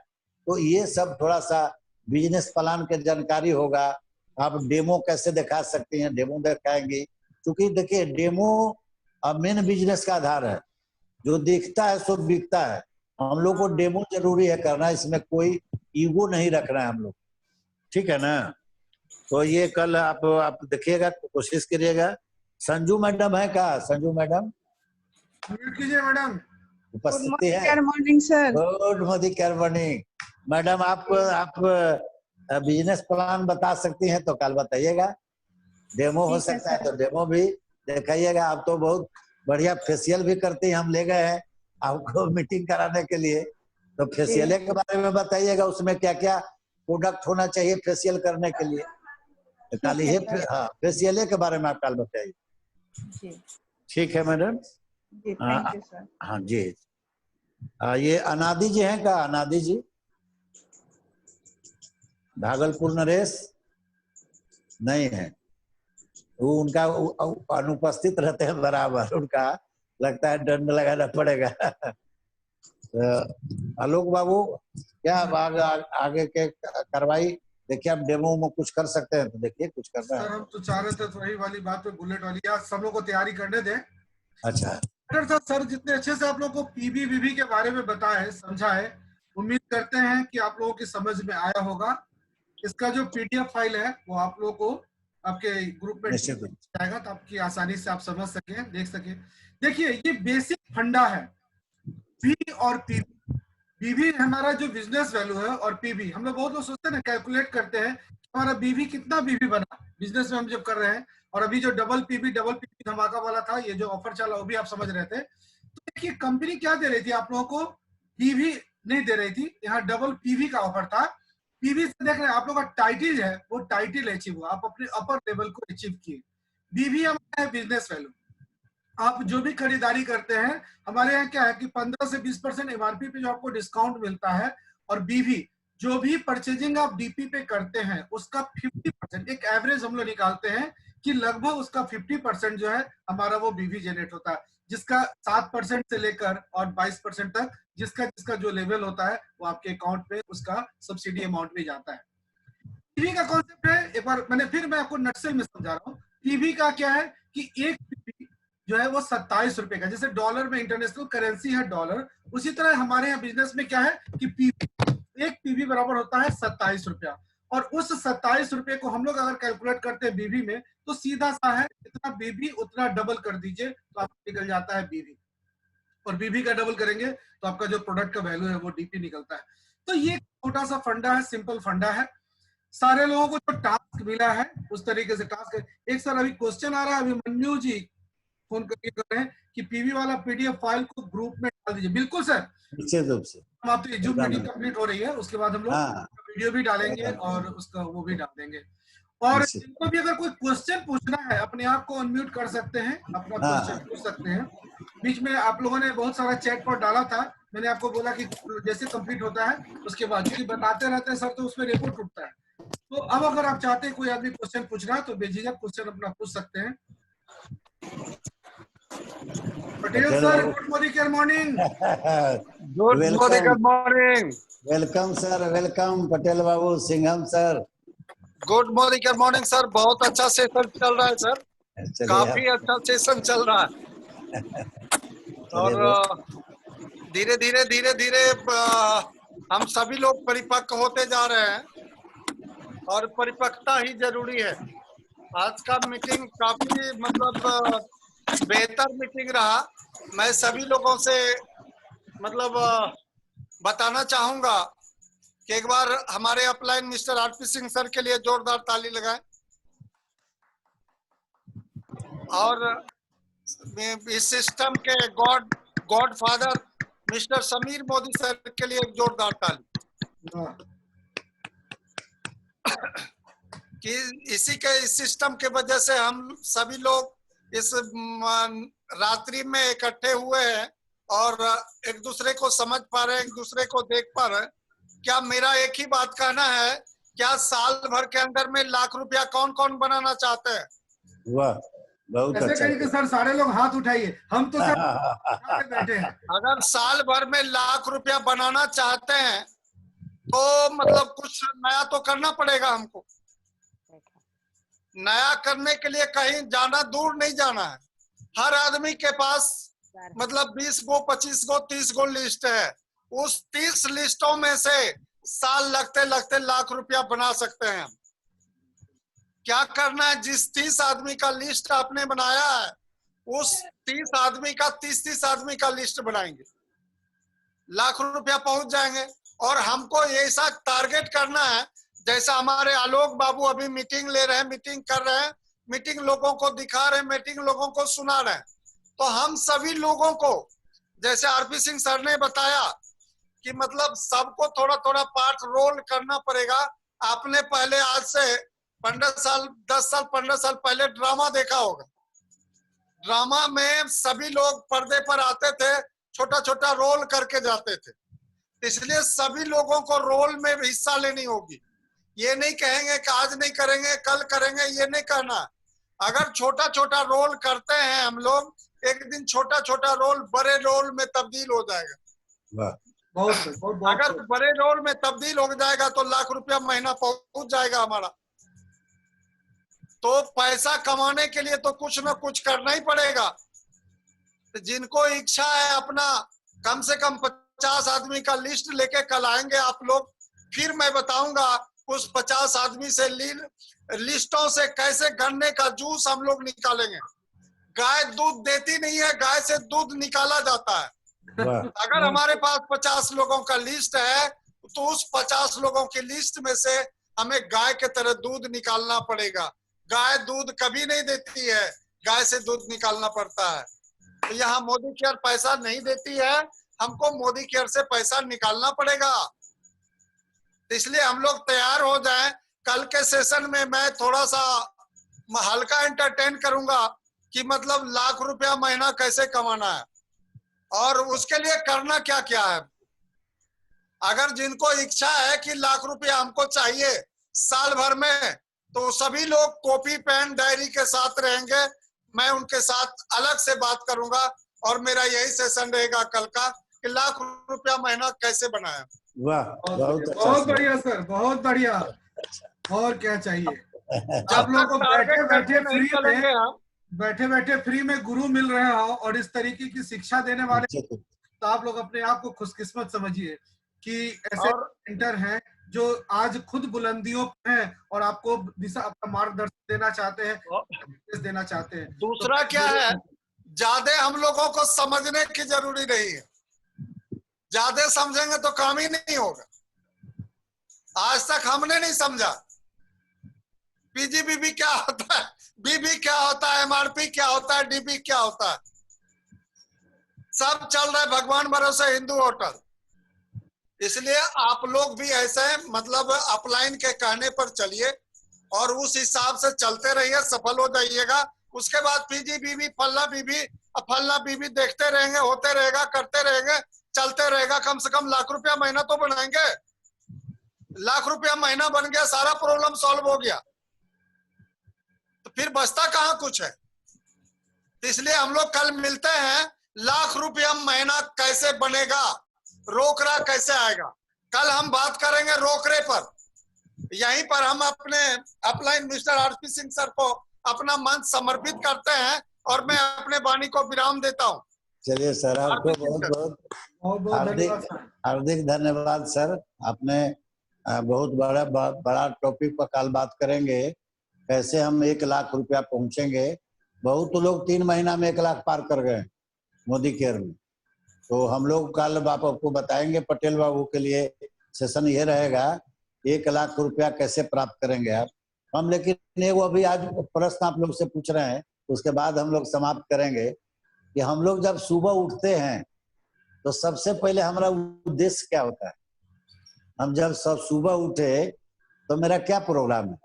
तो ये सब थोड़ा सा बिजनेस प्लान के जानकारी होगा। आप डेमो कैसे दिखा सकते हैं, डेमो दिखाएंगे। क्योंकि देखिए डेमो मेन बिजनेस का आधार है, जो दिखता है सो बिकता है। हम लोग को डेमो जरूरी है करना, इसमें कोई ईगो नहीं रखना है हम लोग। ठीक है ना? तो ये कल आप देखिएगा, कोशिश करिएगा। संजू मैडम है क्या? संजू मैडम म्यूट कीजिए मैडम। उपस्थिति है? Good morning sir. Good Modi care morning. Madam आप बिजनेस प्लान बता सकती हैं तो कल बताइएगा। डेमो हो सकता है तो डेमो भी दिखाइएगा। आप तो बहुत बढ़िया फेशियल भी करती हैं, हम ले गए हैं आपको मीटिंग कराने के लिए। तो फेशियल के बारे में बताइएगा, उसमें क्या क्या प्रोडक्ट होना चाहिए फेशियल करने के लिए। कल ये फेशियल के बारे में आप कल बताइए। ठीक है मैडम। Thank you sir. हाँ जी। ये अनादि जी हैं क्या? अनादि जी भागलपुर नरेश नहीं है, वो उनका अनुपस्थित रहते हैं बराबर, उनका लगता है दंड लगाना पड़ेगा। तो आलोक बाबू क्या आगे के कार्रवाई देखिए, आप डेमो में कुछ कर सकते हैं तो देखिए कुछ करना है। सर हम तो चाह रहे थे वही वाली बात पे, बुलेट वाली, आज सब लोग को तैयारी करने दें। अच्छा सर जितने अच्छे से आप लोग को पीबी बीबी के बारे में बताया समझा है, उम्मीद करते हैं कि आप लोगों की समझ में आया होगा। इसका जो पीडीएफ फाइल है वो आप लोगों को आपके ग्रुप में जाएगा, तो आपकी आसानी से आप समझ सके, देख सके। देखिए ये बेसिक फंडा है, बी और पीबी। बीबी हमारा जो बिजनेस वैल्यू है, और पीबी हम लोग बहुत लोग सोचते हैं ना, कैलकुलेट करते हैं हमारा बीबी कितना बीबी बना बिजनेस में हम जब कर रहे हैं, और अभी जो डबल पीवी धमाका वाला था, ये जो ऑफर चला वो भी आप समझ रहे थे। तो देखिए कंपनी क्या दे रही थी आप लोगों को, पीवी नहीं दे रही थी, यहाँ डबल पीवी का ऑफर था। पीवी से देख रहे हैं आप लोग का टाइटल है, वो टाइटल अचीव हुआ, आप अपने अपर लेवल को अचीव किए। बीवी हमारा है बिजनेस वैल्यू। आप जो भी खरीदारी करते हैं हमारे यहाँ क्या है कि 15 से 20% एमआरपी पे जो आपको डिस्काउंट मिलता है, और बीवी जो भी परचेजिंग आप डीपी पे करते हैं उसका 50%, एक एवरेज हम लोग निकालते हैं कि लगभग उसका 50% जो है हमारा वो बीवी जनरेट होता है, जिसका 7% से लेकर और 22% तक जिसका जिसका जो लेवल होता है वो आपके अकाउंट पे उसका सब्सिडी अमाउंट भी जाता है। पीवी का कॉन्सेप्ट है, एक बार मैं आपको नटसेल में समझा रहा हूँ। पीवी का क्या है कि एक पीवी जो है वो 27 रुपए का, जैसे डॉलर में इंटरनेशनल करेंसी है डॉलर, उसी तरह हमारे यहाँ बिजनेस में क्या है कि पीवी, एक पीवी बराबर होता है 27 रुपया, और उस 27 रुपए को हम लोग अगर कैलकुलेट करते हैं बीवी में तो सीधा सा है, जितना बीवी उतना डबल कर दीजिए तो आपको निकल जाता है बीवी, और बीवी का डबल करेंगे तो आपका जो प्रोडक्ट का वैल्यू है वो डीपी निकलता है। तो ये छोटा सा फंडा है, सिंपल फंडा है। सारे लोगों को जो टास्क मिला है उस तरीके से टास्क। एक सर अभी क्वेश्चन आ रहा है, अभी मन्नू जी फोन करके कर रहे हैं कि पीवी वाला पीडीएफ फाइल को ग्रुप में डाल दीजिए। बिल्कुल सर, निश्चित रूप से। हम आप तो जूम मीटिंग कंप्लीट हो रही है, उसके बाद हम लोग वीडियो भी डालेंगे और उसका वो भी डाल देंगे। और जिनको भी अगर कोई क्वेश्चन पूछना है अपने आप को अनम्यूट कर सकते हैं, अपना क्वेश्चन पूछ सकते हैं। बीच में आप लोगों ने बहुत सारा चैट पर डाला था, मैंने आपको बोला कि जैसे कंप्लीट होता है उसके बाद, क्योंकि बताते रहते हैं सर तो उसमें रिपोर्ट उठता है। तो अब अगर आप चाहते हैं कोई आदमी क्वेश्चन पूछना है तो बेझिझक क्वेश्चन अपना पूछ सकते हैं। Patel sir, good morning. Good morning, welcome sir, welcome Patel बाबू, Singham sir. Good morning sir, बहुत अच्छा सेशन चल रहा है सर, काफी अच्छा सेशन चल रहा है। और धीरे धीरे हम सभी लोग परिपक्व होते जा रहे हैं, और परिपक्वता ही जरूरी है। आज का मीटिंग काफी मतलब बेहतर मीटिंग रहा। मैं सभी लोगों से मतलब बताना चाहूंगा कि एक बार हमारे upline mister RP Singh sir के लिए जोरदार ताली लगाएं, और इस सिस्टम के God father mister Sameer Modi sir के लिए एक जोरदार ताली। कि इस सिस्टम के वजह से हम सभी लोग इस रात्रि में इकट्ठे हुए हैं और एक दूसरे को समझ पा रहे हैं, एक दूसरे को देख पा रहे हैं। क्या मेरा एक ही बात कहना है, क्या साल भर के अंदर में लाख रुपया कौन कौन बनाना चाहते हैं? वाह, बहुत अच्छा। कहेंगे सर सारे लोग हाथ उठाइए, हम तो सर बैठे हैं। अगर साल भर में लाख रुपया बनाना चाहते हैं तो मतलब कुछ नया तो करना पड़ेगा हमको। नया करने के लिए कहीं जाना, दूर नहीं जाना है। हर आदमी के पास मतलब 20 गो 25 गो 30 गो लिस्ट है, उस 30 लिस्टों में से साल लगते लगते लाख रुपया बना सकते हैं। क्या करना है, जिस 30 आदमी का लिस्ट आपने बनाया है उस 30 आदमी का 30 आदमी का लिस्ट बनाएंगे, लाख रुपया पहुंच जाएंगे। और हमको ऐसा टारगेट करना है, जैसा हमारे आलोक बाबू अभी मीटिंग ले रहे हैं, मीटिंग कर रहे हैं, मीटिंग लोगों को दिखा रहे हैं, मीटिंग लोगों को सुना रहे हैं। तो हम सभी लोगों को, जैसे आरपी सिंह सर ने बताया कि मतलब सबको थोड़ा थोड़ा पार्ट रोल करना पड़ेगा। आपने पहले आज से 15 साल 10 साल 15 साल पहले ड्रामा देखा होगा। ड्रामा में सभी लोग पर्दे पर आते थे, छोटा छोटा रोल करके जाते थे। इसलिए सभी लोगों को रोल में हिस्सा लेनी होगी। ये नहीं कहेंगे कि आज नहीं करेंगे कल करेंगे, ये नहीं कहना। अगर छोटा छोटा रोल करते हैं हम लोग, एक दिन छोटा छोटा रोल बड़े रोल में तब्दील हो जाएगा। बहुत अगर बड़े रोल में तब्दील हो जाएगा तो लाख रुपया महीना पहुंच जाएगा हमारा। तो पैसा कमाने के लिए तो कुछ ना कुछ करना ही पड़ेगा। तो जिनको इच्छा है अपना कम से कम 50 आदमी का लिस्ट लेके कल आएंगे आप लोग, फिर मैं बताऊंगा उस 50 आदमी से लिस्टों से कैसे गन्ने का जूस हम लोग निकालेंगे। गाय दूध देती नहीं है, गाय से दूध निकाला जाता है। अगर हमारे पास 50 लोगों का लिस्ट है तो उस 50 लोगों की लिस्ट में से हमें गाय के तरह दूध निकालना पड़ेगा। गाय दूध कभी नहीं देती है, गाय से दूध निकालना पड़ता है। तो यहाँ मोदी केयर पैसा नहीं देती है, हमको मोदी केयर से पैसा निकालना पड़ेगा। इसलिए हम लोग तैयार हो जाएं। कल के सेशन में मैं थोड़ा सा हल्का एंटरटेन करूंगा कि मतलब लाख रुपया महीना कैसे कमाना है और उसके लिए करना क्या क्या है। अगर जिनको इच्छा है कि लाख रुपया हमको चाहिए साल भर में, तो सभी लोग कॉपी पेन डायरी के साथ रहेंगे। मैं उनके साथ अलग से बात करूंगा और मेरा यही सेशन रहेगा कल का कि लाख रुपया महीना कैसे बनाए। वाह, बहुत बढ़िया सर, बहुत बढ़िया। और क्या चाहिए। आप लोग को बैठे बैठे फ्री में गुरु मिल रहे हो और इस तरीके की शिक्षा देने वाले, तो आप लोग अपने आप को खुशकिस्मत समझिए कि ऐसे सेंटर हैं जो आज खुद बुलंदियों पे हैं और आपको दिशा, आपका मार्गदर्शन देना चाहते हैं, दूसरा क्या है, ज्यादा हम लोगों को समझने की जरूरी नहीं है। ज्यादा समझेंगे तो काम ही नहीं होगा। आज तक हमने नहीं समझा पीजीबीबी क्या होता है, बीबी क्या होता है, एमआरपी क्या होता है, डीबी क्या होता है। सब चल रहा है भगवान भरोसे हिंदू होटल। इसलिए आप लोग भी ऐसे मतलब अपलाइन के कहने पर चलिए और उस हिसाब से चलते रहिए, सफल हो जाइएगा। उसके बाद पीजीबीबी फल्ला बीबी देखते रहेंगे, होते रहेगा, करते रहेंगे, चलते रहेगा। कम से कम लाख रुपया महीना तो बनाएंगे। लाख रुपया महीना बन गया, सारा प्रॉब्लम सॉल्व हो गया, तो फिर बचता कहाँ कुछ है। इसलिए हम लोग कल मिलते हैं, लाख रुपया महीना कैसे बनेगा, रोकड़ा कैसे आएगा। कल हम बात करेंगे रोकड़े पर। यहीं पर हम अपने upline mister RP Singh sir को अपना मंच समर्पित करते हैं और मैं अपने वाणी को विराम देता हूँ। चलिए सर, आपको बहुत बहुत हार्दिक धन्यवाद सर। आपने बहुत बड़ा टॉपिक पर कल बात करेंगे, कैसे हम 1 लाख रुपया पहुंचेंगे। बहुत लोग 3 महीना में 1 लाख पार कर गए मोदी केयर में। तो हम लोग कल आपको बताएंगे, पटेल बाबू के लिए सेशन ये रहेगा, 1 लाख रुपया कैसे प्राप्त करेंगे आप हम। लेकिन वो अभी आज प्रश्न आप लोग से पूछ रहे हैं, उसके बाद हम लोग समाप्त करेंगे कि हम लोग जब सुबह उठते हैं तो सबसे पहले हमारा उद्देश्य क्या होता है। हम जब सब सुबह उठे तो मेरा क्या प्रोग्राम है।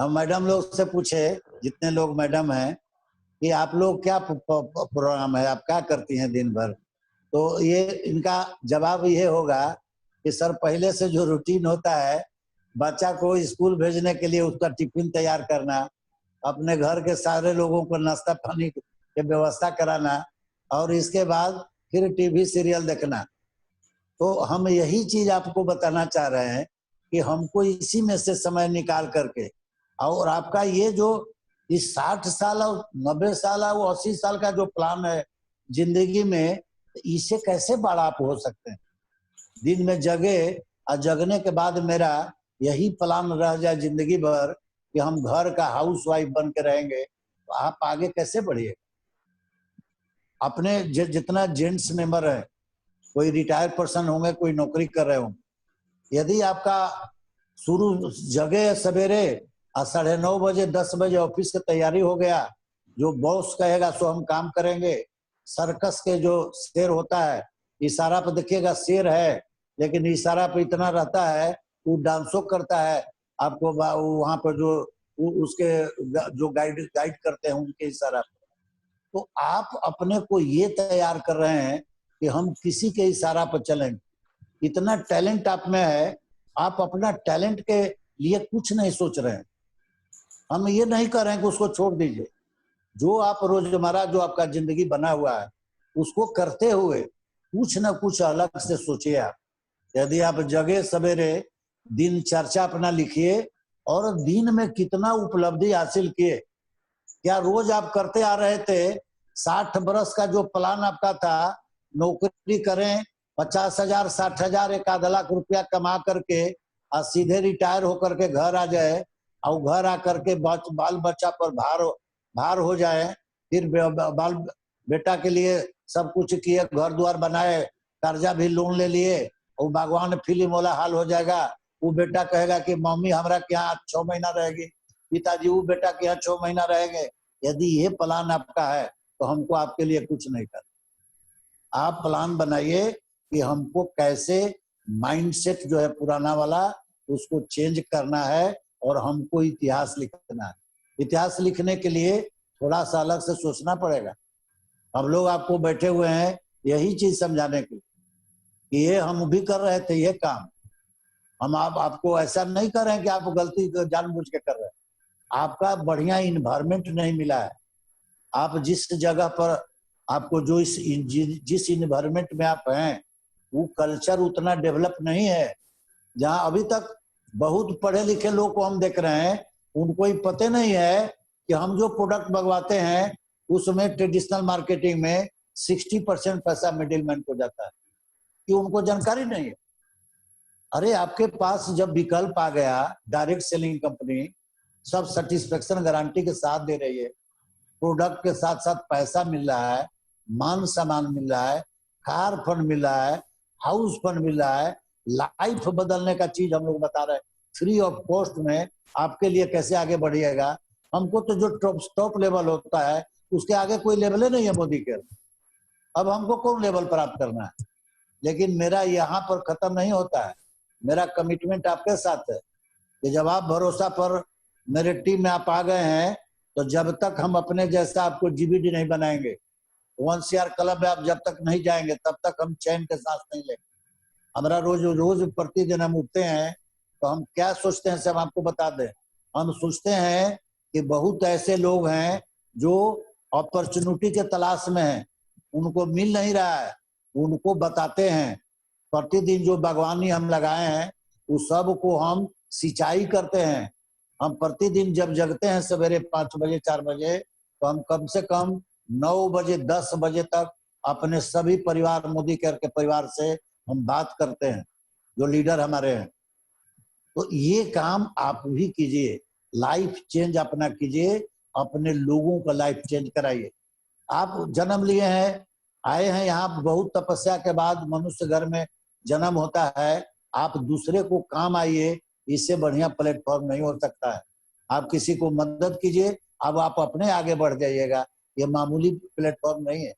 हम मैडम लोग से पूछे, जितने लोग मैडम हैं, कि आप लोग क्या प्रोग्राम है, आप क्या करती हैं दिन भर। तो ये इनका जवाब ये होगा कि सर पहले से जो रूटीन होता है, बच्चा को स्कूल भेजने के लिए उसका टिफिन तैयार करना, अपने घर के सारे लोगों को नाश्ता पानी की व्यवस्था कराना और इसके बाद फिर टीवी सीरियल देखना। तो हम यही चीज आपको बताना चाह रहे हैं कि हमको इसी में से समय निकाल करके, और आपका ये जो इस 60 साल और 90 साल और 80 साल का जो प्लान है जिंदगी में, इससे कैसे बड़ा आप हो सकते हैं। दिन में जगे और जगने के बाद मेरा यही प्लान रह जाए जिंदगी भर कि हम घर का हाउस वाइफ बन के रहेंगे, तो आप आगे कैसे बढ़िए। अपने जितना जेंट्स मेंबर है, कोई रिटायर्ड पर्सन होंगे, कोई नौकरी कर रहे होंगे, यदि आपका शुरू जगे सवेरे और 9:30 बजे 10 बजे ऑफिस की तैयारी हो गया, जो बॉस कहेगा सो हम काम करेंगे। सर्कस के जो शेर होता है, इशारा पर देखिएगा शेर है, लेकिन इशारा पे इतना रहता है, वो डांसो करता है आपको वहां पर जो उसके जो गाइड करते हैं उनके इशारा पर। तो आप अपने को ये तैयार कर रहे हैं कि हम किसी के इशारा पर चलेंगे। इतना टैलेंट आप में है, आप अपना टैलेंट के लिए कुछ नहीं सोच रहे हैं। हम ये नहीं कर रहे हैं कि उसको छोड़ दीजिए। जो आप रोजमर्रा जो आपका जिंदगी बना हुआ है, उसको करते हुए कुछ ना कुछ अलग से सोचिए आप। यदि आप जगे सवेरे दिनचर्या अपना लिखिए और दिन में कितना उपलब्धि हासिल किए। क्या रोज आप करते आ रहे थे, 60 बरस का जो प्लान आपका था, नौकरी करें 50,000 60,000 1 लाख रुपया कमा करके और सीधे रिटायर होकर के घर आ जाए और घर आकर के बाल बच्चा पर भार हो जाए, फिर बाल बेटा के लिए सब कुछ किए, घर द्वार बनाए, कर्जा भी लोन ले लिए, और भगवान फिल्म वाला हाल हो जाएगा। वो बेटा कहेगा कि मम्मी हमरा क्या 6 महीना रहेगी, पिताजी वो बेटा के यहाँ 6 महीना रहेंगे। यदि ये प्लान आपका है तो हमको आपके लिए कुछ नहीं करना। आप प्लान बनाइए कि हमको कैसे माइंडसेट जो है पुराना वाला उसको चेंज करना है और हमको इतिहास लिखना है। इतिहास लिखने के लिए थोड़ा सा अलग से सोचना पड़ेगा। हम लोग आपको बैठे हुए हैं यही चीज समझाने के लिए कि ये हम भी कर रहे थे ये काम। हम आपको ऐसा नहीं कर रहे हैं कि आप गलती जानबूझ के कर रहे हैं। आपका बढ़िया इन्वायरमेंट नहीं मिला है। आप जिस जगह पर आपको जो जिस इन्वायरमेंट में आप हैं वो कल्चर उतना डेवलप नहीं है। जहां अभी तक बहुत पढ़े लिखे लोग को हम देख रहे हैं, उनको ही पता नहीं है कि हम जो प्रोडक्ट मंगवाते हैं उसमें ट्रेडिशनल मार्केटिंग में 60% पैसा मिडिल मैन को जाता है, कि उनको जानकारी नहीं है। अरे आपके पास जब विकल्प आ गया, डायरेक्ट सेलिंग कंपनी सब सेटिस्फेक्शन गारंटी के साथ दे रही है, प्रोडक्ट के साथ साथ पैसा मिल रहा है, मान सम्मान मिल रहा है, कार फंड मिल रहा है, हाउस फंड मिल रहा है, लाइफ बदलने का चीज हम लोग बता रहे हैं फ्री ऑफ कॉस्ट में। आपके लिए कैसे आगे बढ़िएगा। हमको तो जो टॉप लेवल होता है उसके आगे कोई लेवल ही नहीं है मोदी के। अब हमको कौन लेवल प्राप्त करना है। लेकिन मेरा यहाँ पर खत्म नहीं होता है। मेरा कमिटमेंट आपके साथ है कि जब आप भरोसा पर मेरे टीम में आप आ गए हैं तो जब तक हम अपने जैसा आपको जीबीडी नहीं बनाएंगे, 1CR क्लब में आप जब तक नहीं जाएंगे तब तक हम चैन के सांस नहीं लेंगे। हमारा रोज प्रतिदिन हम उठते हैं तो हम क्या सोचते हैं सब आपको बता दें। हम सोचते हैं कि बहुत ऐसे लोग हैं जो अपॉर्चुनिटी के तलाश में हैं, उनको मिल नहीं रहा है, उनको बताते हैं। प्रतिदिन जो बागवानी हम लगाए हैं उस सब को हम सिंचाई करते हैं। हम प्रतिदिन जब जगते हैं सवेरे 5 बजे 4 बजे तो हम कम से कम 9 बजे 10 बजे तक अपने सभी परिवार मोदी केयर के परिवार से हम बात करते हैं, जो लीडर हमारे हैं। तो ये काम आप भी कीजिए, लाइफ चेंज अपना कीजिए, अपने लोगों का लाइफ चेंज कराइए। आप जन्म लिए हैं, आए हैं यहाँ, बहुत तपस्या के बाद मनुष्य घर में जन्म होता है। आप दूसरे को काम आइए, इससे बढ़िया प्लेटफॉर्म नहीं हो सकता है। आप किसी को मदद कीजिए, अब आप अपने आगे बढ़ जाइएगा। ये मामूली प्लेटफॉर्म नहीं है।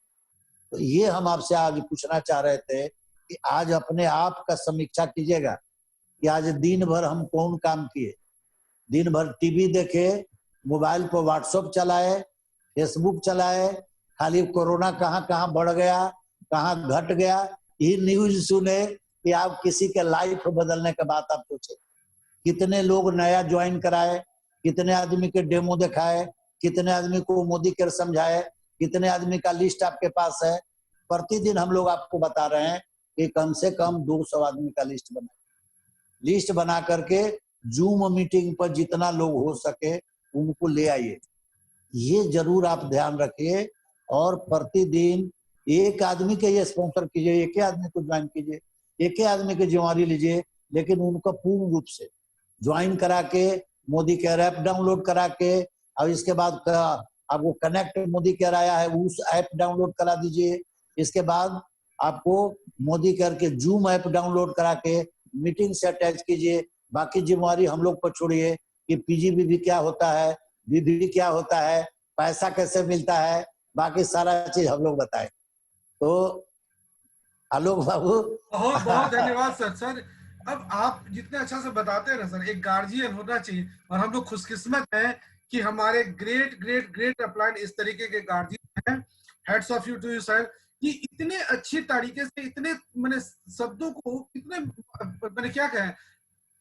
तो ये हम आपसे आज पूछना चाह रहे थे कि आज अपने आप का समीक्षा कीजिएगा कि आज दिन भर हम कौन काम किए। दिन भर टीवी देखे, मोबाइल पर व्हाट्सएप चलाए, फेसबुक चलाए, खाली कोरोना कहाँ कहाँ बढ़ गया, कहाँ घट गया, ये न्यूज सुने कि आप किसी के लाइफ बदलने के बात आप सोचे। कितने लोग नया ज्वाइन कराए, कितने आदमी के डेमो दिखाए, कितने आदमी को मोदी केयर समझाए, कितने आदमी का लिस्ट आपके पास है। प्रतिदिन हम लोग आपको बता रहे हैं कि कम से कम 200 आदमी का लिस्ट बनाए। लिस्ट बना करके जूम मीटिंग पर जितना लोग हो सके उनको ले आइए। ये जरूर आप ध्यान रखिए और प्रतिदिन एक आदमी के ये स्पॉन्सर कीजिए, एक ही आदमी को ज्वाइन कीजिए, एक ही आदमी की जिम्मेवारी लीजिए, लेकिन उनका पूर्ण रूप से ज्वाइन करा के मोदी केयर ऐप डाउनलोड करा के, और इसके बाद आपको कनेक्ट मोदी केयर आया है उस ऐप डाउनलोड करा दीजिए। इसके बाद आपको मोदी केयर के जूम ऐप डाउनलोड करा के मीटिंग से अटैच कीजिए। बाकी जिम्मेवारी हम लोग पर छोड़िए कि पीजीबीवी क्या होता है, बीबी क्या होता है, पैसा कैसे मिलता है, बाकी सारा चीज हम लोग बताएं। तो आलोक बाबू बहुत बहुत धन्यवाद सर। अब आप जितने अच्छा से बताते हैं ना सर, एक गार्जियन होना चाहिए और हम लोग खुशकिस्मत हैं कि हमारे ग्रेट ग्रेट ग्रेट अपलाइन इस तरीके के गार्जियन हैं। Hats off you to you sir, कि इतने अच्छी तरीके से इतने मैंने शब्दों को इतने मैंने क्या कहें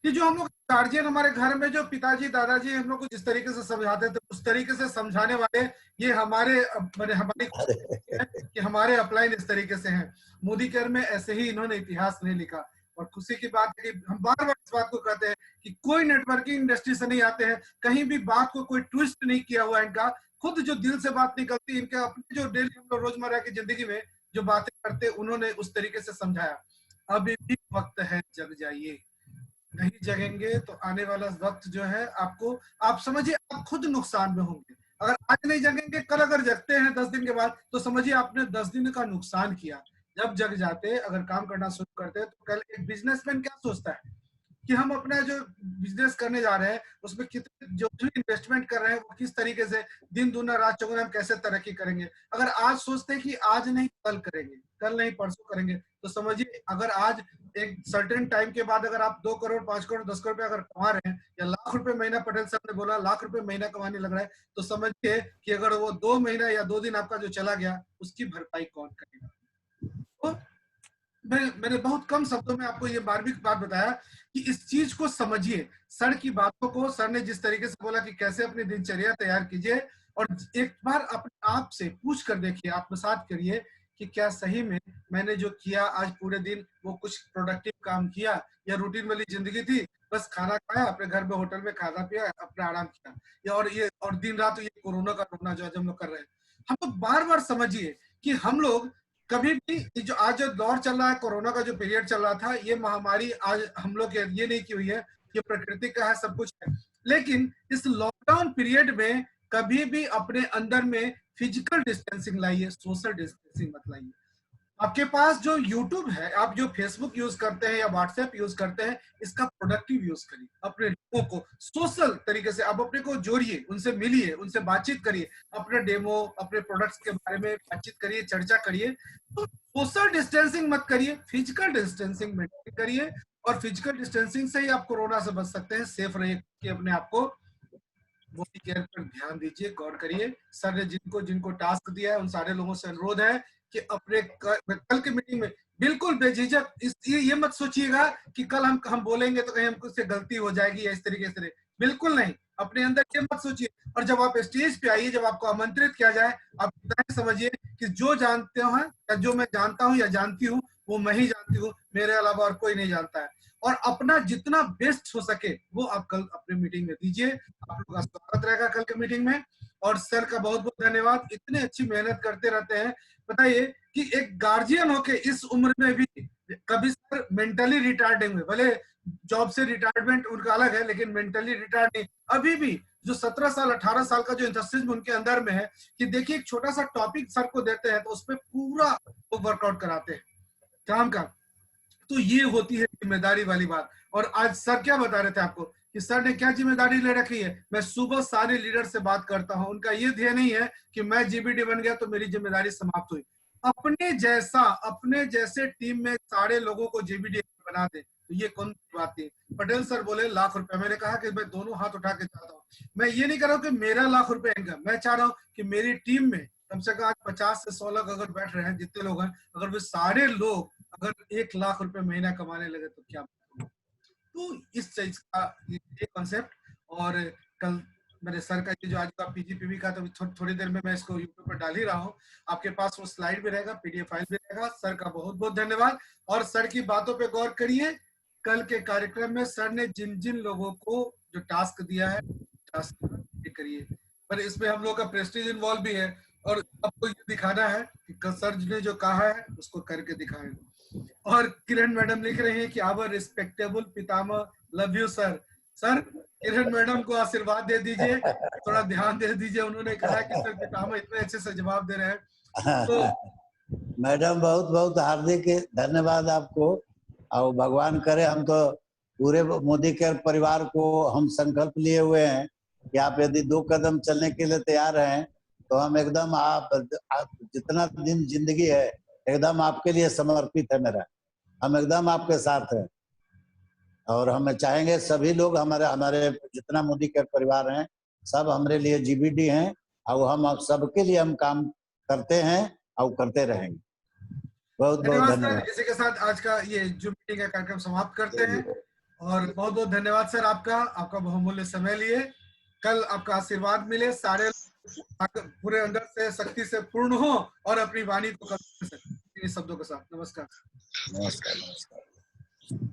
कि जो हम लोग गार्जियन हमारे घर में जो पिताजी दादाजी हम लोग को जिस तरीके से समझाते थे उस तरीके से समझाने वाले ये हमारे हमारी कि हमारे अपलाइन इस तरीके से हैं। मोदी केयर में ऐसे ही इन्होंने इतिहास नहीं लिखा। और खुशी की बात है कि हम बार बार इस बात को कहते हैं कि कोई नेटवर्किंग इंडस्ट्री से नहीं आते हैं, कहीं भी बात को कोई ट्विस्ट नहीं किया हुआ इनका, खुद जो दिल से बात निकलती है, इनके अपने जो डेली हम लोग रोजमर्रा की जिंदगी में जो बातें करते उन्होंने उस तरीके से समझाया। अभी भी वक्त है, जग जाइए। नहीं जगेंगे तो आने वाला वक्त जो है आपको, आप समझिए आप खुद नुकसान में होंगे। अगर आज नहीं जगेंगे, कल अगर जगते हैं 10 दिन के बाद तो समझिए आपने 10 दिन का नुकसान किया। जब जग जाते, अगर काम करना शुरू करते, तो कल एक बिजनेसमैन क्या सोचता है कि हम अपना जो बिजनेस करने जा रहे हैं उसमें कितने जो भी इन्वेस्टमेंट कर रहे हैं वो किस तरीके से दिन दूना रात चौगुना हम कैसे तरक्की करेंगे। अगर आज सोचते हैं कि आज नहीं कल करेंगे, कल नहीं परसों करेंगे, तो समझिए अगर आज एक सर्टेन टाइम के बाद अगर आप 2 करोड़ 5 करोड़ 10 करोड़ रुपए अगर कमा रहे हैं या लाख रुपए महीना, पटेल साहब ने बोला लाख रुपए महीना कमाने लग रहा है, तो समझिए कि अगर वो 2 महीना या 2 दिन आपका जो चला गया उसकी भरपाई कौन करेगा। तो मैंने बहुत कम शब्दों में आपको ये मार्मिक बात बताया कि इस चीज को समझिए। सर की बातों को सर ने जिस तरीके से बोला कि कैसे अपनी दिनचर्या तैयार कीजिए और एक बार अपने आप से पूछ कर देखिए, आत्मसात करिए कि क्या सही में मैंने जो किया आज पूरे दिन वो कुछ प्रोडक्टिव काम किया या रूटीन वाली जिंदगी थी, बस खाना खाया, अपने घर में होटल में खाना पिया, अपना आराम किया, या और दिन रात ये कोरोना का रोना जो हम लोग कर रहे हैं। हम लोग बार बार समझिए कि हम लोग कभी भी जो आज जो दौर चल रहा है, कोरोना का जो पीरियड चल रहा था, ये महामारी आज हम लोग ये नहीं की हुई है, ये प्रकृति का है, सब कुछ है, लेकिन इस लॉकडाउन पीरियड में कभी भी अपने अंदर में फिजिकल डिस्टेंसिंग लाइए, सोशल डिस्टेंसिंग मत लाइए। आपके पास जो यूट्यूब है, आप जो फेसबुक यूज करते हैं या व्हाट्सएप यूज करते हैं, इसका प्रोडक्टिव यूज करिए। अपने लोगों को सोशल तरीके से आप अपने को जोड़िए, उनसे मिलिए, उनसे बातचीत करिए, अपने डेमो अपने प्रोडक्ट्स के बारे में बातचीत करिए, चर्चा करिए। तो सोशल डिस्टेंसिंग मत करिए, फिजिकल डिस्टेंसिंग मेंटेन करिए और फिजिकल डिस्टेंसिंग से ही आप कोरोना से बच सकते हैं। सेफ रहिए, अपने आप को बॉडी केयर पर ध्यान दीजिए, गौर करिए। सर ने जिनको टास्क दिया है उन सारे लोगों से अनुरोध है कि अपने कल की मीटिंग में बिल्कुल बेझिझक ये मत सोचिएगा कि कल हम बोलेंगे तो कहीं हमको से गलती हो जाएगी या इस तरीके से, बिल्कुल नहीं। अपने अंदर ये मत सोचिए और जब आप स्टेज पे आइए, जब आपको आमंत्रित किया जाए, आप इतना समझिए कि जो जानते हैं या जो मैं जानता हूँ या जानती हूँ वो मैं ही जानती हूँ, मेरे अलावा और कोई नहीं जानता है। और अपना जितना बेस्ट हो सके वो आप कल अपने मीटिंग में दीजिए। आप लोग का स्वागत रहेगा कल के मीटिंग में। और सर का बहुत बहुत धन्यवाद, इतने अच्छी मेहनत करते रहते हैं। बताइए कि एक गार्जियन होके इस उम्र में भी कभी सर मेंटली रिटायर्ड नहीं हुए, भले जॉब से रिटायरमेंट उनका अलग है, लेकिन मेंटली रिटायर्ड नहीं। अभी भी जो 17 साल 18 साल का जो इंथुसिज्म उनके अंदर में है कि देखिए एक छोटा सा टॉपिक सर को देते हैं तो उस पर पूरा वो वर्कआउट कराते हैं काम का। तो ये होती है जिम्मेदारी वाली बात। और आज सर क्या बता रहे थे आपको कि सर ने क्या जिम्मेदारी ले रखी है। मैं सुबह सारे लीडर से बात करता हूं, उनका ये ध्येय नहीं है कि मैं जीबीडी बन गया तो मेरी जिम्मेदारी समाप्त हुई। अपने जैसे टीम में सारे लोगों को जीबीडी बना दे, तो ये कौन बात है। पटेल सर बोले लाख रुपए, मैंने कहा कि मैं दोनों हाथ उठा के चाहता हूँ। मैं ये नहीं कर रहा हूँ कि मेरा लाख रुपए इनकम, मैं चाह रहा हूँ कि मेरी टीम में कम से कम आज 50 से 100 लोग अगर बैठ रहे हैं, जितने लोग हैं, अगर वे सारे लोग अगर 1 लाख रुपए महीना कमाने लगे तो क्या। तो इस चीज का ये कॉन्सेप्ट। और कल मेरे सर का जो आज का पीजीपीवी का, तो थोड़ी देर में मैं इसको यूट्यूब पर डाल ही रहा हूँ, आपके पास वो स्लाइड भी रहेगा, पीडीएफ फाइल भी रहेगा। सर का बहुत बहुत धन्यवाद और सर की बातों पे गौर करिए। कल के कार्यक्रम में सर ने जिन जिन लोगों को जो टास्क दिया है, टास्क करिए, पर इसमें हम लोग का प्रेस्टीज इन्वॉल्व भी है और आपको ये दिखाना है कि सर ने जो कहा है उसको करके दिखाएं। और किरण मैडम लिख रहे हैं कि आवर रिस्पेक्टेबल पितामह love you sir. Sir Kiran madam को आशीर्वाद दे दीजिए, थोड़ा ध्यान दे दीजिए। उन्होंने कहा कि सर पितामह इतने अच्छे से जवाब दे रहे हैं। तो मैडम बहुत बहुत हार्दिक धन्यवाद आपको। और भगवान करे हम तो पूरे मोदी केयर परिवार को हम संकल्प लिए हुए हैं कि आप यदि 2 कदम चलने के लिए तैयार हैं तो हम एकदम आप जितना दिन जिंदगी है एकदम आपके लिए समर्पित है मेरा। हम एकदम आपके साथ हैं और हम चाहेंगे सभी लोग हमारे जितना मोदी केयर परिवार हैं सब हमारे लिए जीबीडी हैं और हम सबके लिए हम काम करते हैं और करते रहेंगे। बहुत बहुत धन्यवाद। इसी के साथ आज का ये जो मीटिंग का कार्यक्रम समाप्त करते हैं और बहुत बहुत धन्यवाद सर आपका बहुमूल्य समय लिए। कल आपका आशीर्वाद मिले, सारे पूरे अंदर से शक्ति से पूर्ण हो और अपनी वाणी को इन शब्दों के साथ नमस्कार। नमस्कार।